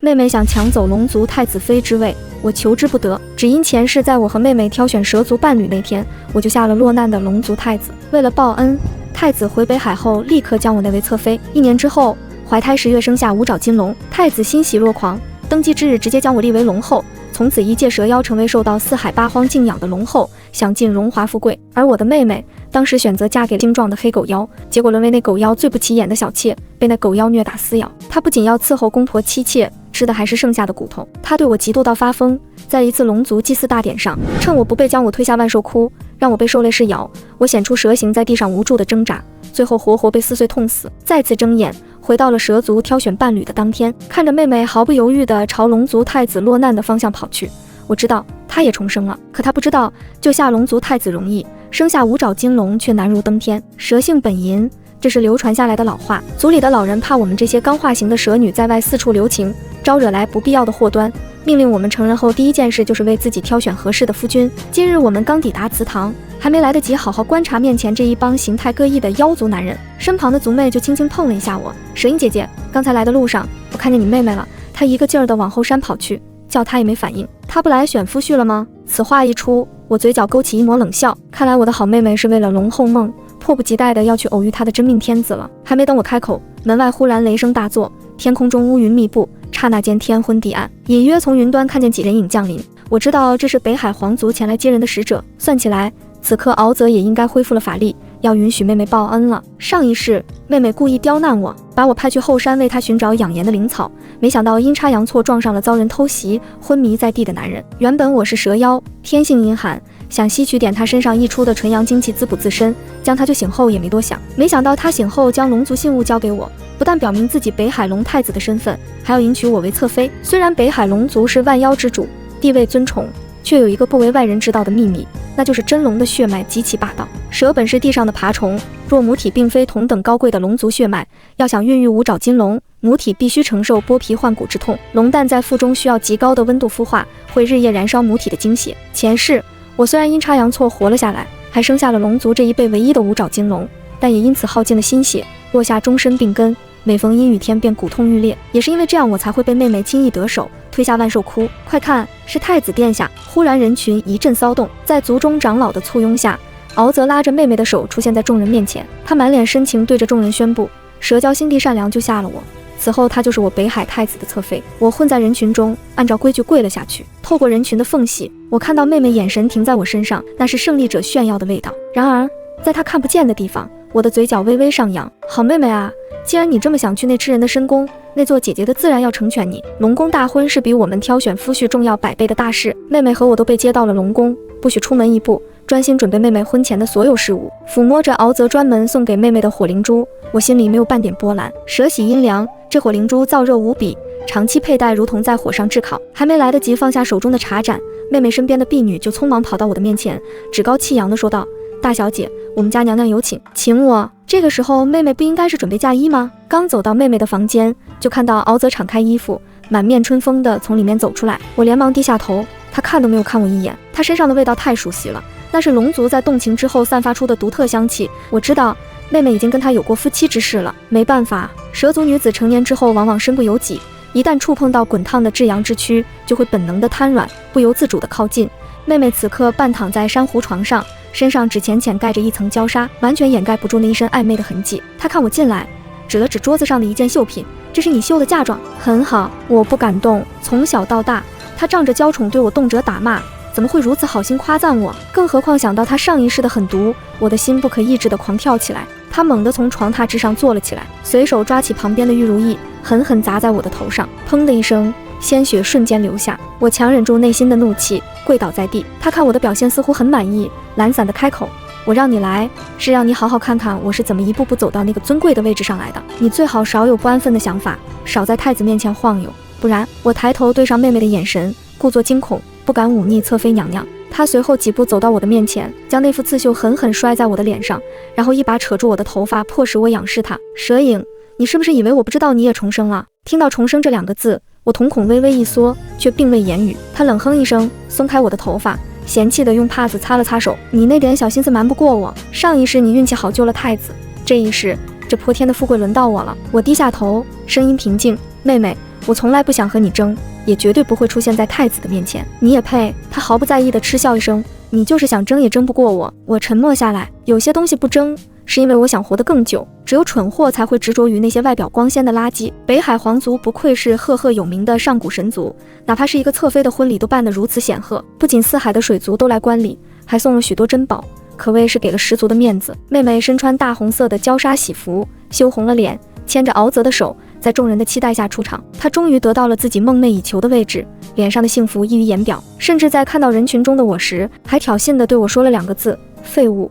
妹妹想抢走龙族太子妃之位，我求之不得，只因前世在我和妹妹挑选蛇族伴侣那天，我就下了落难的龙族太子。为了报恩，太子回北海后立刻将我那位侧妃。1年之后，怀胎10月生下五爪金龙，太子欣喜若狂，登基之日直接将我立为龙后，从此一介蛇妖成为受到四海八荒敬仰的龙后，享尽荣华富贵。而我的妹妹当时选择嫁给精壮的黑狗妖，结果沦为那狗妖最不起眼的小妾，被那狗妖虐打撕咬。她不仅要伺候公婆妻妾，吃的还是剩下的骨头。她对我嫉妒到发疯，在一次龙族祭祀大典上，趁我不备将我推下万兽窟，让我被兽类噬咬。我显出蛇形在地上无助的挣扎，最后活活被撕碎痛死。再次睁眼回到了蛇族挑选伴侣的当天，看着妹妹毫不犹豫地朝龙族太子落难的方向跑去，我知道她也重生了。可她不知道，救下龙族太子容易，生下五爪金龙却难如登天。蛇性本淫，这是流传下来的老话。族里的老人怕我们这些刚化形的蛇女在外四处留情，招惹来不必要的祸端，命令我们成人后第一件事就是为自己挑选合适的夫君。今日我们刚抵达祠堂，还没来得及好好观察面前这一帮形态各异的妖族男人，身旁的族妹就轻轻碰了一下我。蛇音姐姐，刚才来的路上我看见你妹妹了，她一个劲儿地往后山跑去，叫她也没反应。她不来选夫婿了吗？此话一出，我嘴角勾起一抹冷笑，看来我的好妹妹是为了龙后梦，迫不及待地要去偶遇她的真命天子了。还没等我开口，门外忽然雷声大作，天空中乌云密布，刹那间天昏地暗，隐约从云端看见几人影降临。我知道这是北海皇族前来接人的使者，算起来此刻敖泽也应该恢复了法力，要允许妹妹报恩了。上一世妹妹故意刁难我，把我派去后山为她寻找养颜的灵草，没想到阴差阳错撞上了遭人偷袭昏迷在地的男人。原本我是蛇妖，天性阴寒，想吸取点他身上溢出的纯阳精气滋补自身，将他救醒后也没多想，没想到他醒后将龙族信物交给我，不但表明自己北海龙太子的身份，还要迎娶我为侧妃。虽然北海龙族是万妖之主，地位尊崇，却有一个不为外人知道的秘密，那就是真龙的血脉极其霸道。蛇本是地上的爬虫，若母体并非同等高贵的龙族血脉，要想孕育五爪金龙，母体必须承受剥皮换骨之痛，龙蛋在腹中需要极高的温度孵化，会日夜燃烧母体的精血。前世我虽然阴差阳错活了下来，还生下了龙族这一辈唯一的五爪金龙，但也因此耗尽了心血，落下终身病根，每逢阴雨天便骨痛欲裂。也是因为这样，我才会被妹妹轻易得手，推下万兽窟。快看，是太子殿下！忽然人群一阵骚动，在族中长老的簇拥下，敖泽拉着妹妹的手出现在众人面前，他满脸深情对着众人宣布：蛇娇心地善良，救下了我，此后她就是我北海太子的侧妃。我混在人群中，按照规矩跪了下去。透过人群的缝隙，我看到妹妹眼神停在我身上，那是胜利者炫耀的味道。然而在她看不见的地方，我的嘴角微微上扬。好妹妹啊，既然你这么想去那吃人的深宫，那做姐姐的自然要成全你。龙宫大婚是比我们挑选夫婿重要100倍的大事，妹妹和我都被接到了龙宫，不许出门一步，专心准备妹妹婚前的所有事务。抚摸着敖泽专门送给妹妹的火灵珠，我心里没有半点波澜。蛇喜阴凉，这火灵珠燥热无比，长期佩戴如同在火上炙烤。还没来得及放下手中的茶盏，妹妹身边的婢女就匆忙跑到我的面前，趾高气扬地说道：大小姐，我们家娘娘有请。请我？这个时候妹妹不应该是准备嫁衣吗？刚走到妹妹的房间，就看到敖泽敞开衣服，满面春风地从里面走出来。我连忙低下头，他看都没有看我一眼。他身上的味道太熟悉了，那是龙族在动情之后散发出的独特香气。我知道妹妹已经跟他有过夫妻之事了。没办法，蛇族女子成年之后往往身不由己，一旦触碰到滚烫的至阳之躯，就会本能的瘫软，不由自主的靠近。妹妹此刻半躺在珊瑚床上，身上只浅浅盖着一层焦纱，完全掩盖不住那一身暧昧的痕迹。她看我进来，指了指桌子上的一件绣品：这是你绣的嫁妆，很好。我不敢动，从小到大，她仗着娇宠对我动辄打骂，怎么会如此好心夸赞我？更何况想到她上一世的狠毒，我的心不可抑制地狂跳起来。她猛地从床榻之上坐了起来，随手抓起旁边的玉如意，狠狠砸在我的头上，砰的一声，鲜血瞬间流下。我强忍住内心的怒气，跪倒在地。他看我的表现似乎很满意，懒散地开口：我让你来，是让你好好看看我是怎么一步步走到那个尊贵的位置上来的。你最好少有不安分的想法，少在太子面前晃悠，不然……我抬头对上妹妹的眼神，故作惊恐，不敢忤逆侧妃娘娘。她随后几步走到我的面前，将那副刺绣狠狠摔在我的脸上，然后一把扯住我的头发，迫使我仰视她。蛇影，你是不是以为我不知道你也重生了？听到重生这2个字，我瞳孔微微一缩，却并未言语。他冷哼一声，松开我的头发，嫌弃地用帕子擦了擦手：你那点小心思瞒不过我。上一世你运气好救了太子，这一世这泼天的富贵轮到我了。我低下头，声音平静：妹妹，我从来不想和你争，也绝对不会出现在太子的面前。你也配？他毫不在意地嗤笑一声，你就是想争也争不过我。我沉默下来，有些东西不争，是因为我想活得更久。只有蠢货才会执着于那些外表光鲜的垃圾。北海皇族不愧是赫赫有名的上古神族，哪怕是一个侧妃的婚礼都办得如此显赫，不仅四海的水族都来观礼，还送了许多珍宝，可谓是给了十足的面子。妹妹身穿大红色的焦纱喜服，羞红了脸，牵着敖泽的手，在众人的期待下出场。她终于得到了自己梦寐以求的位置，脸上的幸福溢于言表，甚至在看到人群中的我时，还挑衅地对我说了2个字：废物。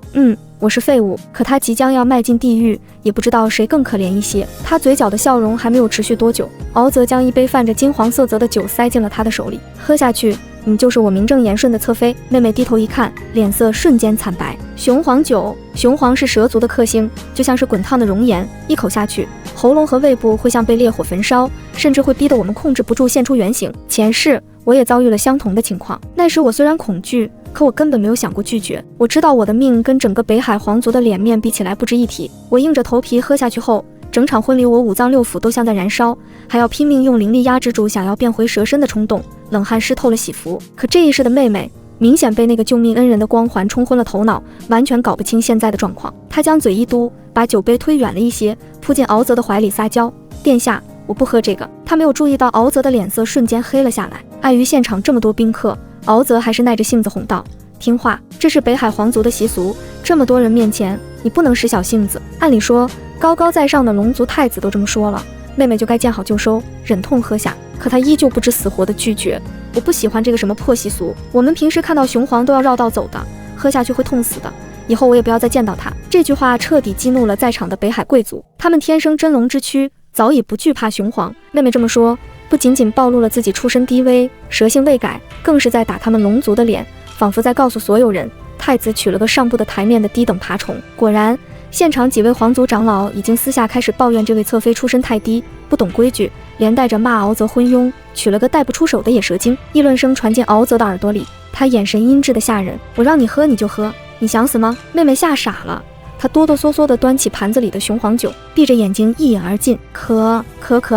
我是废物。可她即将要迈进地狱，也不知道谁更可怜一些。她嘴角的笑容还没有持续多久，敖泽将一杯泛着金黄色泽的酒塞进了她的手里，喝下去。你就是我名正言顺的侧妃。妹妹低头一看，脸色瞬间惨白。雄黄酒，雄黄是蛇族的克星，就像是滚烫的熔岩，一口下去，喉咙和胃部会像被烈火焚烧，甚至会逼得我们控制不住现出原形。前世我也遭遇了相同的情况，那时我虽然恐惧，可我根本没有想过拒绝。我知道我的命跟整个北海皇族的脸面比起来不值一提。我硬着头皮喝下去后，整场婚礼我五脏六腑都像在燃烧，还要拼命用灵力压制住想要变回蛇身的冲动，冷汗湿透了喜服。可这一世的妹妹明显被那个救命恩人的光环冲昏了头脑，完全搞不清现在的状况。她将嘴一嘟，把酒杯推远了一些，扑进敖泽的怀里撒娇：殿下，我不喝这个。她没有注意到敖泽的脸色瞬间黑了下来。碍于现场这么多宾客，敖泽还是耐着性子哄道：听话，这是北海皇族的习俗，这么多人面前你不能使小性子。按理说高高在上的龙族太子都这么说了，妹妹就该见好就收，忍痛喝下。可她依旧不知死活的拒绝：我不喜欢这个什么破习俗，我们平时看到雄黄都要绕道走的，喝下去会痛死的，以后我也不要再见到他。这句话彻底激怒了在场的北海贵族，他们天生真龙之躯，早已不惧怕雄黄。妹妹这么说，不仅仅暴露了自己出身低微，蛇性未改，更是在打他们龙族的脸，仿佛在告诉所有人，太子娶了个上不得台面的低等爬虫。果然，现场几位皇族长老已经私下开始抱怨这位侧妃出身太低，不懂规矩，连带着骂敖泽昏庸，娶了个带不出手的野蛇精。议论声传进敖泽的耳朵里，他眼神阴鸷的吓人：我让你喝你就喝，你想死吗？妹妹吓傻了，她哆哆嗦嗦地端起盘子里的雄黄酒，闭着眼睛一饮而尽。可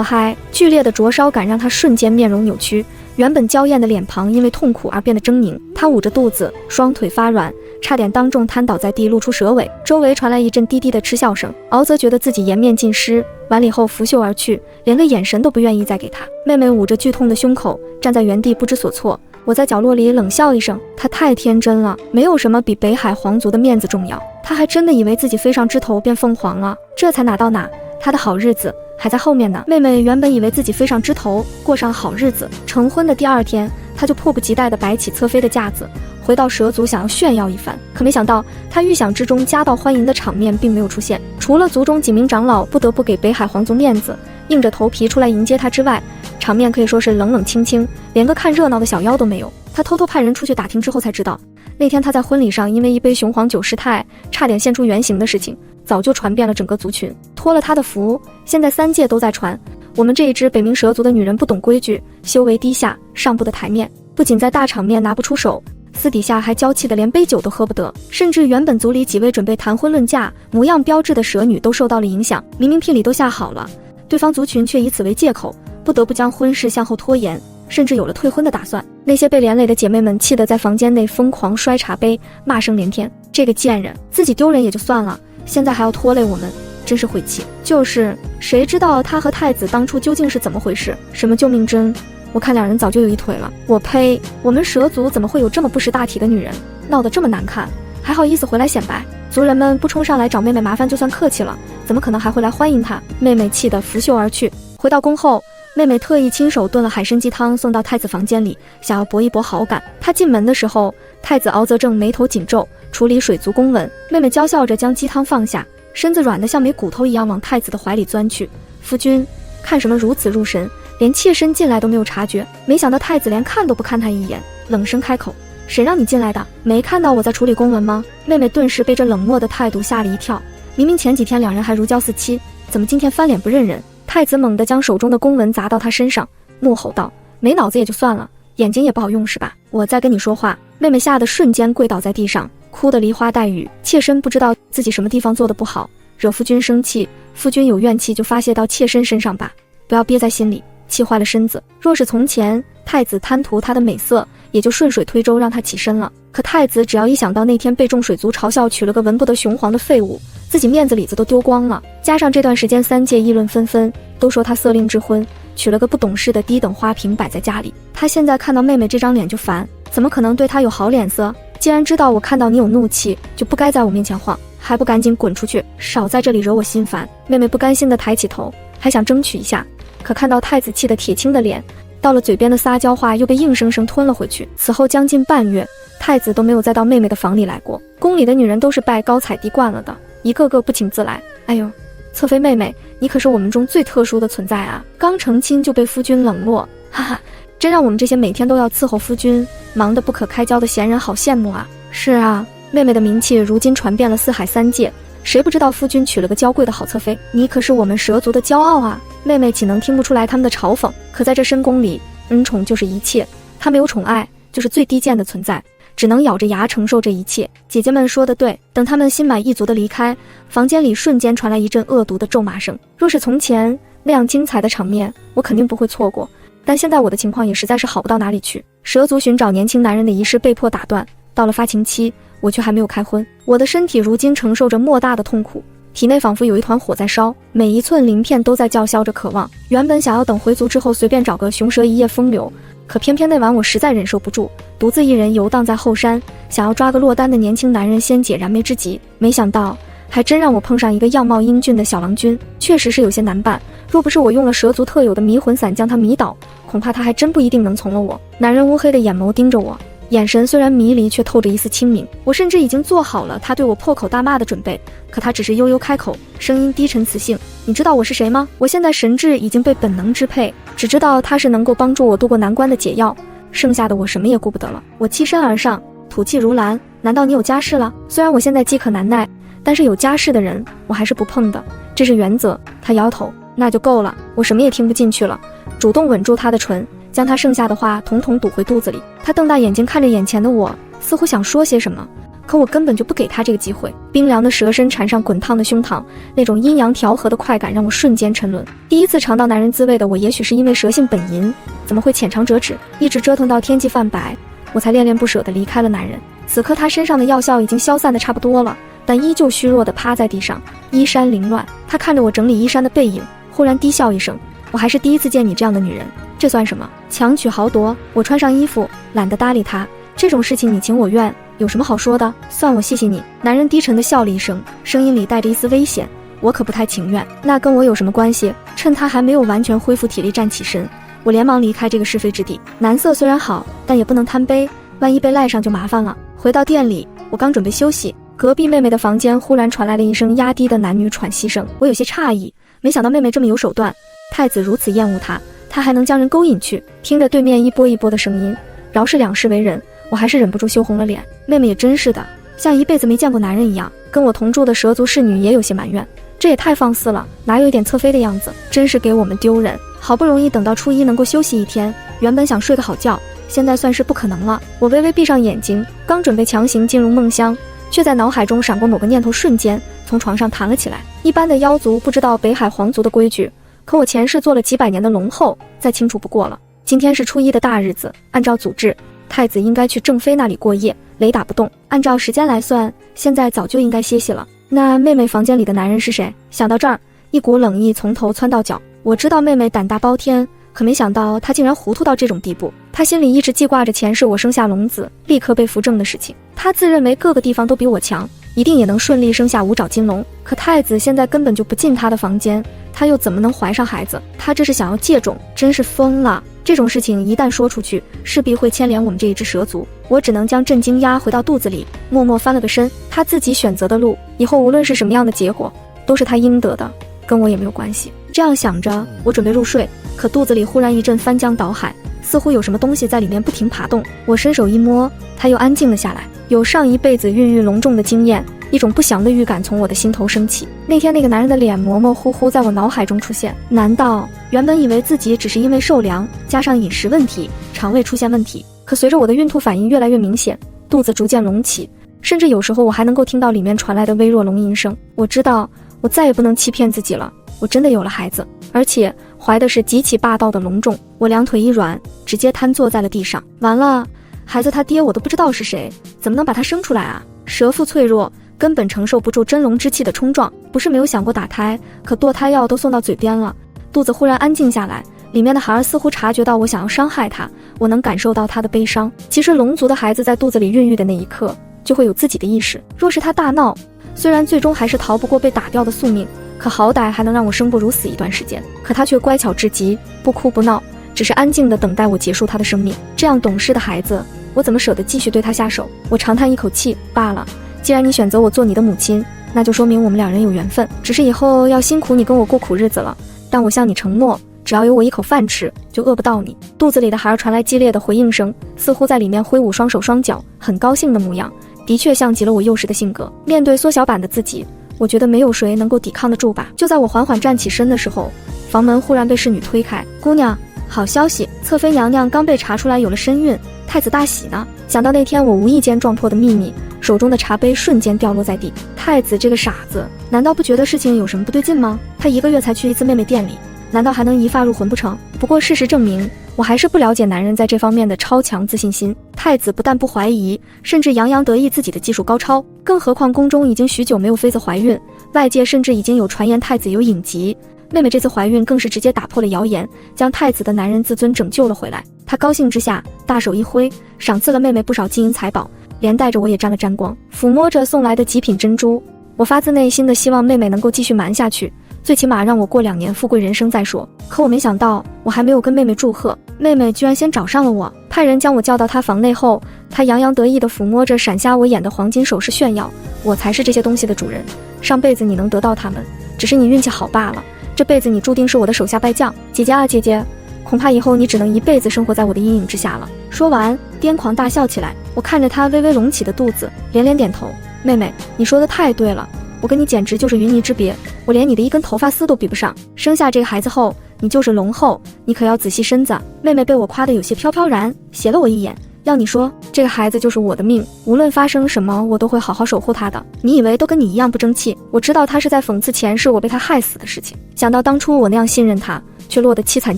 嗨！剧烈的灼烧感让她瞬间面容扭曲，原本娇艳的脸庞因为痛苦而变得狰狞。她捂着肚子，双腿发软，差点当众瘫倒在地，露出蛇尾。周围传来一阵低低的嗤笑声。敖泽觉得自己颜面尽失，碗礼后拂袖而去，连个眼神都不愿意再给他。妹妹捂着剧痛的胸口，站在原地不知所措。我在角落里冷笑一声，她太天真了，没有什么比北海皇族的面子重要。她还真的以为自己飞上枝头变凤凰了，这才哪到哪，她的好日子还在后面呢。妹妹原本以为自己飞上枝头，过上好日子，成婚的第2天，她就迫不及待地摆起侧妃的架子，回到蛇族想要炫耀一番。可没想到，她预想之中夹道欢迎的场面并没有出现，除了族中几名长老不得不给北海皇族面子，硬着头皮出来迎接她之外，场面可以说是冷冷清清，连个看热闹的小妖都没有。她偷偷派人出去打听之后才知道，那天她在婚礼上因为一杯雄黄酒失态，差点现出原形的事情，早就传遍了整个族群。托了她的福，现在3界都在传，我们这一支北冥蛇族的女人不懂规矩，修为低下，上不得台面，不仅在大场面拿不出手，私底下还娇气的连杯酒都喝不得。甚至原本族里几位准备谈婚论嫁、模样标致的蛇女都受到了影响，明明聘礼都下好了，对方族群却以此为借口，不得不将婚事向后拖延，甚至有了退婚的打算。那些被连累的姐妹们气得在房间内疯狂摔茶杯，骂声连天。这个贱人，自己丢人也就算了，现在还要拖累我们，真是晦气。就是谁知道他和太子当初究竟是怎么回事？什么救命针？我看2人早就有一腿了。我呸！我们蛇族怎么会有这么不识大体的女人？闹得这么难看，还好意思回来显摆？族人们不冲上来找妹妹麻烦就算客气了，怎么可能还会来欢迎她？妹妹气得拂袖而去。回到宫后，妹妹特意亲手炖了海参鸡汤送到太子房间里，想要博一博好感。她进门的时候，太子敖泽正眉头紧皱，处理水族公文。妹妹娇笑着将鸡汤放下，身子软得像没骨头一样往太子的怀里钻去。夫君看什么如此入神，连妾身进来都没有察觉。没想到太子连看都不看他一眼，冷声开口：谁让你进来的？没看到我在处理公文吗？妹妹顿时被这冷漠的态度吓了一跳，明明前几天2人还如胶似漆，怎么今天翻脸不认人？太子猛地将手中的公文砸到他身上，怒吼道：没脑子也就算了，眼睛也不好用是吧？我在跟你说话。妹妹吓得瞬间跪倒在地上，哭得梨花带雨。妾身不知道自己什么地方做得不好，惹夫君生气，夫君有怨气就发泄到妾身身上吧，不要憋在心里，气坏了身子。若是从前，太子贪图她的美色，也就顺水推舟让她起身了。可太子只要一想到那天被众水族嘲笑娶了个文不得雄黄的废物，自己面子里子都丢光了。加上这段时间三界议论纷纷，都说他色令智昏，娶了个不懂事的低等花瓶摆在家里。他现在看到妹妹这张脸就烦，怎么可能对她有好脸色？既然知道我看到你有怒气，就不该在我面前晃，还不赶紧滚出去，少在这里惹我心烦。妹妹不甘心地抬起头，还想争取一下，可看到太子气得铁青的脸，到了嘴边的撒娇话又被硬生生吞了回去。此后将近半月，太子都没有再到妹妹的房里来过。宫里的女人都是拜高踩低惯了的，一个个不请自来。哎呦，侧妃妹妹，你可是我们中最特殊的存在啊！刚成亲就被夫君冷落，哈哈，真让我们这些每天都要伺候夫君、忙得不可开交的闲人好羡慕啊！是啊，妹妹的名气如今传遍了四海三界，谁不知道夫君娶了个娇贵的好侧妃？你可是我们蛇族的骄傲啊！妹妹岂能听不出来他们的嘲讽？可在这深宫里，恩宠就是一切，她没有宠爱，就是最低贱的存在，只能咬着牙承受这一切。姐姐们说的对，等他们心满意足地离开，房间里瞬间传来一阵恶毒的咒骂声。若是从前那样精彩的场面，我肯定不会错过，但现在我的情况也实在是好不到哪里去。蛇族寻找年轻男人的仪式被迫打断，到了发情期，我却还没有开荤。我的身体如今承受着莫大的痛苦，体内仿佛有一团火在烧，每一寸鳞片都在叫嚣着渴望。原本想要等回族之后随便找个雄蛇一夜风流，可偏偏那晚我实在忍受不住，独自一人游荡在后山，想要抓个落单的年轻男人先解燃眉之急。没想到还真让我碰上一个样貌英俊的小郎君，确实是有些难办。若不是我用了蛇族特有的迷魂伞将他迷倒，恐怕他还真不一定能从了我。男人乌黑的眼眸盯着我，眼神虽然迷离，却透着一丝清明。我甚至已经做好了他对我破口大骂的准备，可他只是悠悠开口，声音低沉磁性：你知道我是谁吗？我现在神智已经被本能支配，只知道他是能够帮助我度过难关的解药，剩下的我什么也顾不得了。我欺身而上，吐气如兰：难道你有家室了？虽然我现在饥渴难耐，但是有家室的人我还是不碰的，这是原则。他摇头：那就够了。我什么也听不进去了，主动吻住他的唇，将他剩下的话统统堵回肚子里。他瞪大眼睛看着眼前的我，似乎想说些什么，可我根本就不给他这个机会。冰凉的舌身缠上滚烫的胸膛，那种阴阳调和的快感让我瞬间沉沦。第一次尝到男人滋味的我，也许是因为蛇性本淫，怎么会浅尝辄止，一直折腾到天际泛白，我才恋恋不舍地离开了男人。此刻他身上的药效已经消散得差不多了，但依旧虚弱地趴在地上，衣衫凌乱。他看着我整理衣衫的背影，忽然低笑一声：我还是第一次见你这样的女人，这算什么？强取豪夺？我穿上衣服，懒得搭理他。这种事情你情我愿，有什么好说的？算我谢谢你。男人低沉地笑了一声，声音里带着一丝危险：我可不太情愿。那跟我有什么关系？趁他还没有完全恢复体力站起身，我连忙离开这个是非之地。男色虽然好，但也不能贪杯，万一被赖上就麻烦了。回到店里，我刚准备休息，隔壁妹妹的房间忽然传来了一声压低的男女喘息声。我有些诧异，没想到妹妹这么有手段，太子如此厌恶她，她还能将人勾引去。听着对面一波一波的声音，饶是两世为人，我还是忍不住羞红了脸。妹妹也真是的，像一辈子没见过男人一样。跟我同住的蛇族侍女也有些埋怨，这也太放肆了，哪有一点侧妃的样子，真是给我们丢人。好不容易等到初一能够休息一天，原本想睡个好觉，现在算是不可能了。我微微闭上眼睛，刚准备强行进入梦乡，却在脑海中闪过某个念头，瞬间从床上弹了起来。一般的妖族不知道北海皇族的规矩，可我前世做了几百年的龙后，再清楚不过了。今天是初一的大日子，按照祖制，太子应该去正妃那里过夜，雷打不动。按照时间来算，现在早就应该歇息了。那妹妹房间里的男人是谁？想到这儿，一股冷意从头窜到脚。我知道妹妹胆大包天，可没想到她竟然糊涂到这种地步。她心里一直记挂着前世我生下龙子，立刻被扶正的事情。她自认为各个地方都比我强，一定也能顺利生下五爪金龙。可太子现在根本就不进她的房间，她又怎么能怀上孩子？她这是想要借种，真是疯了。这种事情一旦说出去，势必会牵连我们这一支蛇族。我只能将震惊压回到肚子里，默默翻了个身。她自己选择的路，以后无论是什么样的结果，都是她应得的，跟我也没有关系。这样想着，我准备入睡，可肚子里忽然一阵翻江倒海，似乎有什么东西在里面不停爬动。我伸手一摸，它又安静了下来。有上一辈子孕育隆重的经验，一种不祥的预感从我的心头升起。那天那个男人的脸模模糊糊在我脑海中出现，难道原本以为自己只是因为受凉加上饮食问题，肠胃出现问题？可随着我的孕吐反应越来越明显，肚子逐渐隆起，甚至有时候我还能够听到里面传来的微弱龙吟声。我知道我再也不能欺骗自己了，我真的有了孩子，而且怀的是极其霸道的隆重。我两腿一软，直接瘫坐在了地上。完了，孩子他爹我都不知道是谁，怎么能把他生出来啊？蛇腹脆弱，根本承受不住真龙之气的冲撞。不是没有想过打胎，可堕胎药都送到嘴边了。肚子忽然安静下来，里面的孩儿似乎察觉到我想要伤害他，我能感受到他的悲伤。其实龙族的孩子在肚子里孕育的那一刻就会有自己的意识，若是他大闹，虽然最终还是逃不过被打掉的宿命，可好歹还能让我生不如死一段时间。可他却乖巧至极，不哭不闹，只是安静地等待我结束他的生命。这样懂事的孩子，我怎么舍得继续对他下手？我长叹一口气，罢了，既然你选择我做你的母亲，那就说明我们两人有缘分，只是以后要辛苦你跟我过苦日子了。但我向你承诺，只要有我一口饭吃，就饿不到你。肚子里的孩儿传来激烈的回应声，似乎在里面挥舞双手双脚，很高兴的模样，的确像极了我幼时的性格。面对缩小版的自己，我觉得没有谁能够抵抗得住吧。就在我缓缓站起身的时候，房门忽然被侍女推开。姑娘，好消息，侧妃娘娘刚被查出来有了身孕，太子大喜呢。想到那天我无意间撞破的秘密，手中的茶杯瞬间掉落在地。太子这个傻子，难道不觉得事情有什么不对劲吗？他1个月才去一次妹妹店里，难道还能一发入魂不成？不过事实证明，我还是不了解男人在这方面的超强自信心。太子不但不怀疑，甚至洋洋得意自己的技术高超，更何况宫中已经许久没有妃子怀孕，外界甚至已经有传言太子有隐疾。妹妹这次怀孕更是直接打破了谣言，将太子的男人自尊拯救了回来。他高兴之下，大手一挥，赏赐了妹妹不少金银财宝，连带着我也沾了沾光。抚摸着送来的极品珍珠，我发自内心的希望妹妹能够继续瞒下去，最起码让我过2年富贵人生再说。可我没想到，我还没有跟妹妹祝贺，妹妹居然先找上了我。派人将我叫到她房内后，她洋洋得意地抚摸着闪瞎我眼的黄金首饰炫耀，我才是这些东西的主人，上辈子你能得到它们，只是你运气好罢了，这辈子你注定是我的手下败将。姐姐啊姐姐，恐怕以后你只能一辈子生活在我的阴影之下了。说完癫狂大笑起来，我看着她微微隆起的肚子，连连点头。妹妹，你说的太对了，我跟你简直就是云泥之别，我连你的一根头发丝都比不上。生下这个孩子后，你就是龙后，你可要仔细身子。妹妹被我夸得有些飘飘然，斜了我一眼。要你说，这个孩子就是我的命，无论发生什么，我都会好好守护他的。你以为都跟你一样不争气？我知道他是在讽刺前世我被他害死的事情。想到当初我那样信任他，却落得凄惨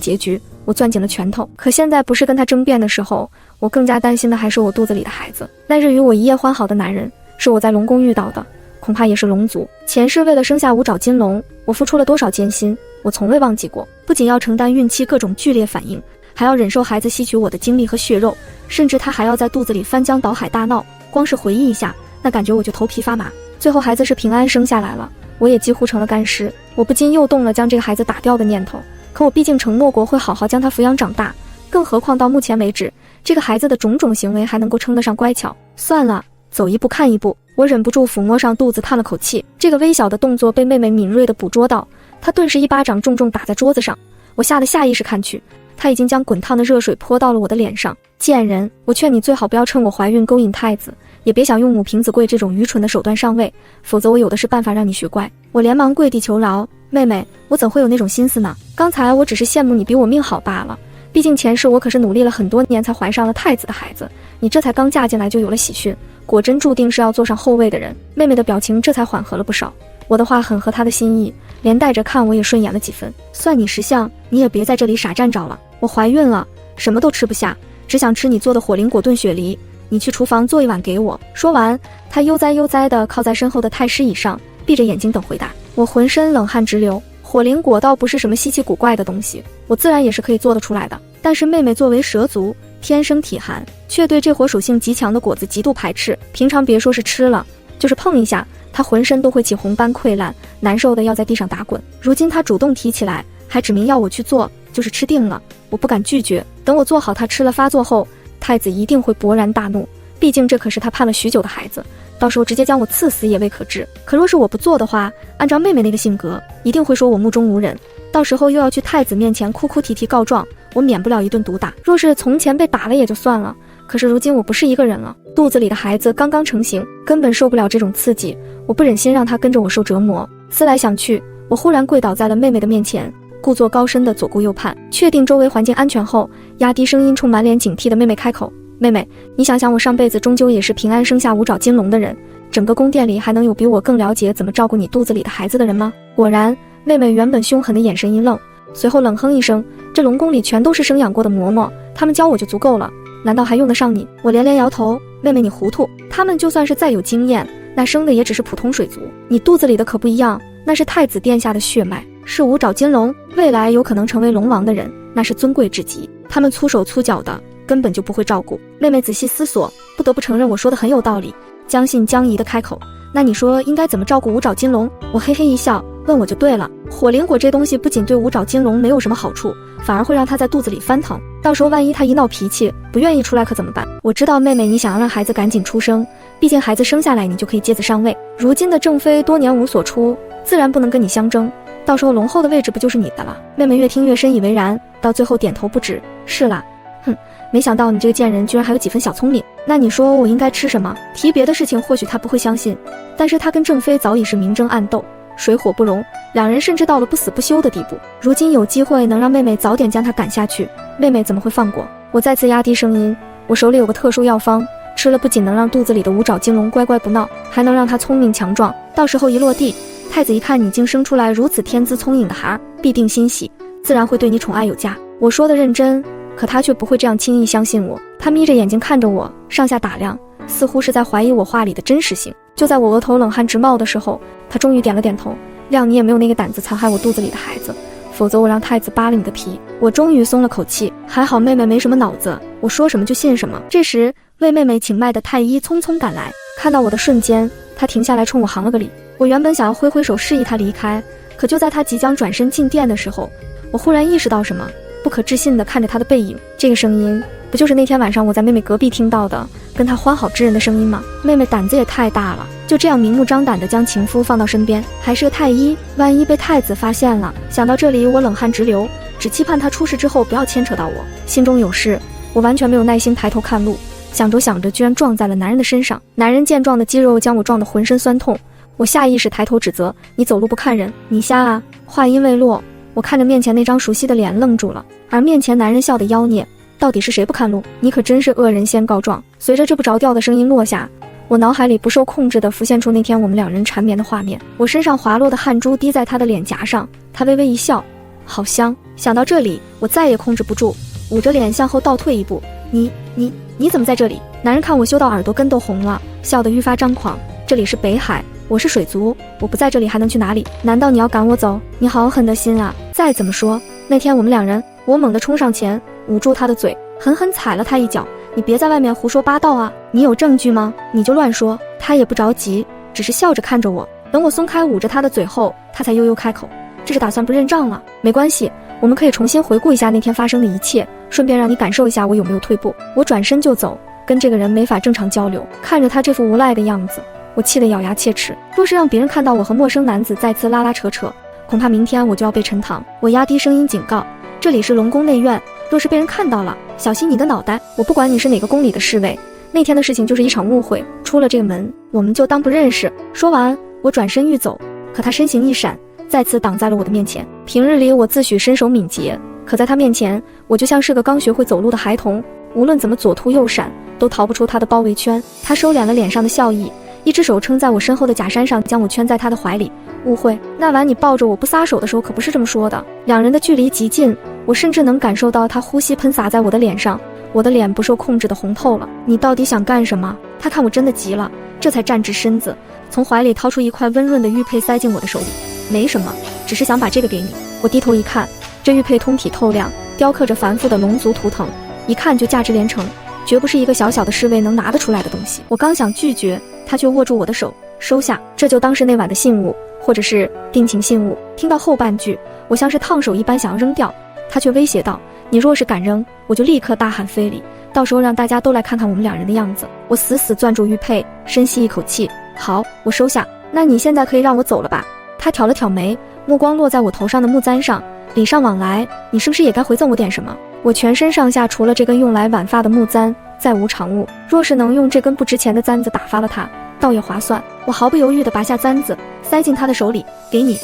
结局，我攥紧了拳头。可现在不是跟他争辩的时候，我更加担心的还是我肚子里的孩子。那日与我一夜欢好的男人，是我在龙宫遇到的，恐怕也是龙族。前世为了生下5爪金龙，我付出了多少艰辛，我从未忘记过。不仅要承担孕期各种剧烈反应，还要忍受孩子吸取我的精力和血肉，甚至他还要在肚子里翻江倒海大闹。光是回忆一下，那感觉我就头皮发麻。最后孩子是平安生下来了，我也几乎成了干尸。我不禁又动了将这个孩子打掉的念头，可我毕竟承诺过会好好将他抚养长大，更何况到目前为止，这个孩子的种种行为还能够称得上乖巧。算了，走一步看一步。我忍不住抚摸上肚子叹了口气，这个微小的动作被妹妹敏锐地捕捉到，她顿时一巴掌重重打在桌子上。我吓得下意识看去，她已经将滚烫的热水泼到了我的脸上。贱人，我劝你最好不要趁我怀孕勾引太子，也别想用母凭子贵这种愚蠢的手段上位，否则我有的是办法让你学乖。我连忙跪地求饶，妹妹，我怎会有那种心思呢？刚才我只是羡慕你比我命好罢了，毕竟前世我可是努力了很多年才怀上了太子的孩子，你这才刚嫁进来就有了喜讯，果真注定是要坐上后位的人。妹妹的表情这才缓和了不少，我的话很合她的心意，连带着看我也顺眼了几分。算你识相，你也别在这里傻站着了。我怀孕了，什么都吃不下，只想吃你做的火灵果炖雪梨，你去厨房做一碗给我。说完，她悠哉悠哉地靠在身后的太师椅上，闭着眼睛等回答。我浑身冷汗直流，火灵果倒不是什么稀奇古怪的东西，我自然也是可以做得出来的。但是妹妹作为蛇族，天生体寒，却对这火属性极强的果子极度排斥，平常别说是吃了，就是碰一下，她浑身都会起红斑溃烂，难受的要在地上打滚。如今她主动提起来，还指明要我去做，就是吃定了，我不敢拒绝。等我做好她吃了发作后，太子一定会勃然大怒，毕竟这可是他盼了许久的孩子，到时候直接将我刺死也未可知。可若是我不做的话，按照妹妹那个性格，一定会说我目中无人，到时候又要去太子面前哭哭啼啼告状，我免不了一顿毒打。若是从前被打了也就算了，可是如今我不是一个人了，肚子里的孩子刚刚成型，根本受不了这种刺激，我不忍心让他跟着我受折磨。思来想去，我忽然跪倒在了妹妹的面前，故作高深的左顾右盼，确定周围环境安全后，压低声音冲满脸警惕的妹妹开口。妹妹，你想想，我上辈子终究也是平安生下5爪金龙的人，整个宫殿里还能有比我更了解怎么照顾你肚子里的孩子的人吗？果然，妹妹原本凶狠的眼神一愣，随后冷哼一声，这龙宫里全都是生养过的嬷嬷，他们教我就足够了，难道还用得上你？我连连摇头，妹妹你糊涂，他们就算是再有经验，那生的也只是普通水族，你肚子里的可不一样，那是太子殿下的血脉，是五爪金龙，未来有可能成为龙王的人，那是尊贵至极，他们粗手粗脚的，根本就不会照顾。妹妹仔细思索，不得不承认我说的很有道理，将信将疑的开口，那你说应该怎么照顾五爪金龙？我嘿嘿一笑，问我就对了，火灵果这东西不仅对五爪金龙没有什么好处，反而会让它在肚子里翻腾，到时候万一它一闹脾气，不愿意出来可怎么办？我知道妹妹你想要让孩子赶紧出生，毕竟孩子生下来你就可以接子上位，如今的正妃多年无所出，自然不能跟你相争，到时候龙后的位置不就是你的了？妹妹越听越深以为然，到最后点头不止，是啦。哼，没想到你这个贱人居然还有几分小聪明。那你说我应该吃什么？提别的事情或许他不会相信，但是他跟正妃早已是明争暗斗，水火不容，两人甚至到了不死不休的地步。如今有机会能让妹妹早点将他赶下去，妹妹怎么会放过？我再次压低声音，我手里有个特殊药方，吃了不仅能让肚子里的五爪金龙乖乖不闹，还能让他聪明强壮，到时候一落地，太子一看你竟生出来如此天资聪颖的孩儿，必定欣喜，自然会对你宠爱有加。我说的认真，可他却不会这样轻易相信我，他眯着眼睛看着我，上下打量，似乎是在怀疑我话里的真实性。就在我额头冷汗直冒的时候，他终于点了点头，谅你也没有那个胆子残害我肚子里的孩子，否则我让太子扒了你的皮。我终于松了口气，还好妹妹没什么脑子，我说什么就信什么。这时为妹妹请脉的太医匆匆赶来，看到我的瞬间，他停下来冲我行了个礼。我原本想要挥挥手示意他离开，可就在他即将转身进殿的时候，我忽然意识到什么，不可置信地看着他的背影，这个声音不就是那天晚上我在妹妹隔壁听到的跟她欢好之人的声音吗？妹妹胆子也太大了，就这样明目张胆地将情夫放到身边，还是个太医，万一被太子发现了。想到这里我冷汗直流，只期盼他出事之后不要牵扯到我，心中有事，我完全没有耐心抬头看路，想着想着居然撞在了男人的身上。男人健壮的肌肉将我撞得浑身酸痛，我下意识抬头指责，你走路不看人，你瞎啊。话音未落，我看着面前那张熟悉的脸愣住了，而面前男人笑得妖孽，到底是谁不看路？你可真是恶人先告状。随着这不着调的声音落下，我脑海里不受控制地浮现出那天我们两人缠绵的画面，我身上滑落的汗珠滴在他的脸颊上，他微微一笑，好香。想到这里，我再也控制不住，捂着脸向后倒退一步，你怎么在这里？男人看我羞到耳朵根都红了，笑得愈发张狂。这里是北海，我是水族，我不在这里还能去哪里？难道你要赶我走？你好狠的心啊！再怎么说，那天我们两人，我猛地冲上前，捂住他的嘴，狠狠踩了他一脚。你别在外面胡说八道啊！你有证据吗？你就乱说。他也不着急，只是笑着看着我。等我松开捂着他的嘴后，他才悠悠开口，这是打算不认账了？没关系，我们可以重新回顾一下那天发生的一切，顺便让你感受一下我有没有退步。我转身就走，跟这个人没法正常交流。看着他这副无赖的样子，我气得咬牙切齿，若是让别人看到我和陌生男子再次拉拉扯扯，恐怕明天我就要被沉塘。我压低声音警告，这里是龙宫内院，若是被人看到了，小心你的脑袋。我不管你是哪个宫里的侍卫，那天的事情就是一场误会，出了这个门，我们就当不认识。说完，我转身欲走，可他身形一闪，再次挡在了我的面前。平日里我自诩身手敏捷，可在他面前，我就像是个刚学会走路的孩童，无论怎么左突右闪，都逃不出他的包围圈。他收敛了脸上的笑意，一只手撑在我身后的假山上，将我圈在他的怀里。误会？那晚你抱着我不撒手的时候可不是这么说的。两人的距离极近，我甚至能感受到他呼吸喷洒在我的脸上，我的脸不受控制的红透了。你到底想干什么？他看我真的急了，这才站直身子，从怀里掏出一块温润的玉佩塞进我的手里。没什么，只是想把这个给你。我低头一看，这玉佩通体透亮，雕刻着繁复的龙族图腾，一看就价值连城，绝不是一个小小的侍卫能拿得出来的东西。我刚想拒绝，他却握住我的手，收下，这就当是那晚的信物，或者是定情信物。听到后半句，我像是烫手一般想要扔掉，他却威胁道，你若是敢扔，我就立刻大喊非礼，到时候让大家都来看看我们两人的样子。我死死攥住玉佩，深吸一口气，好，我收下，那你现在可以让我走了吧？他挑了挑眉，目光落在我头上的木簪上，礼尚往来，你是不是也该回赠我点什么？我全身上下除了这根用来挽发的木簪，再无长物，若是能用这根不值钱的簪子打发了他，倒也划算。我毫不犹豫地拔下簪子，塞进他的手里，给你，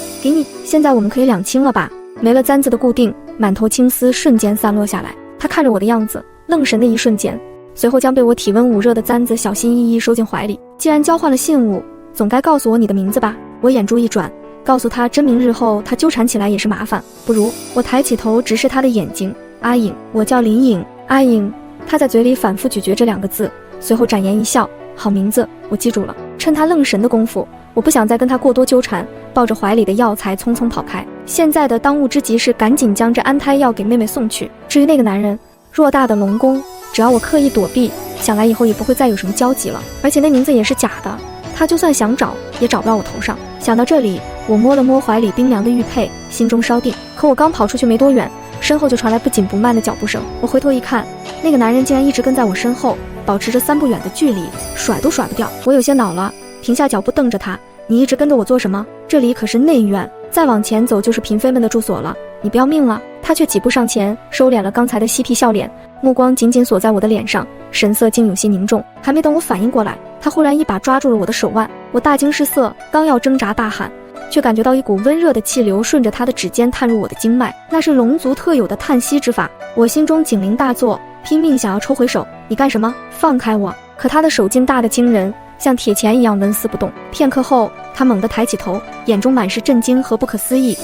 现在我们可以两清了吧？没了簪子的固定，满头青丝瞬间散落下来。他看着我的样子，愣神的一瞬间，随后将被我体温捂热的簪子小心翼翼收进怀里。既然交换了信物，总该告诉我你的名字吧？我眼珠一转，告诉他真名日后他纠缠起来也是麻烦，不如我抬起头直视他的眼睛。阿颖，我叫林颖。阿颖，他在嘴里反复咀嚼这2个字，随后展颜一笑，好名字，我记住了。趁他愣神的功夫，我不想再跟他过多纠缠，抱着怀里的药材匆匆跑开。现在的当务之急是赶紧将这安胎药给妹妹送去。至于那个男人，偌大的龙宫，只要我刻意躲避，想来以后也不会再有什么交集了。而且那名字也是假的，他就算想找也找不到我头上。想到这里，我摸了摸怀里冰凉的玉佩，心中稍定。可我刚跑出去没多远，身后就传来不紧不慢的脚步声。我回头一看，那个男人竟然一直跟在我身后，保持着3步远的距离，甩都甩不掉。我有些恼了，停下脚步瞪着他，你一直跟着我做什么？这里可是内院，再往前走就是嫔妃们的住所了，你不要命了？他却几步上前，收敛了刚才的嬉皮笑脸，目光紧紧锁在我的脸上，神色竟有些凝重。还没等我反应过来，他忽然一把抓住了我的手腕。我大惊失色，刚要挣扎大喊，却感觉到一股温热的气流顺着他的指尖探入我的经脉，那是龙族特有的叹息之法。我心中警铃大作，拼命想要抽回手。你干什么？放开我！可他的手劲大得惊人，像铁钳一样纹丝不动。片刻后，他猛地抬起头，眼中满是震惊和不可思议。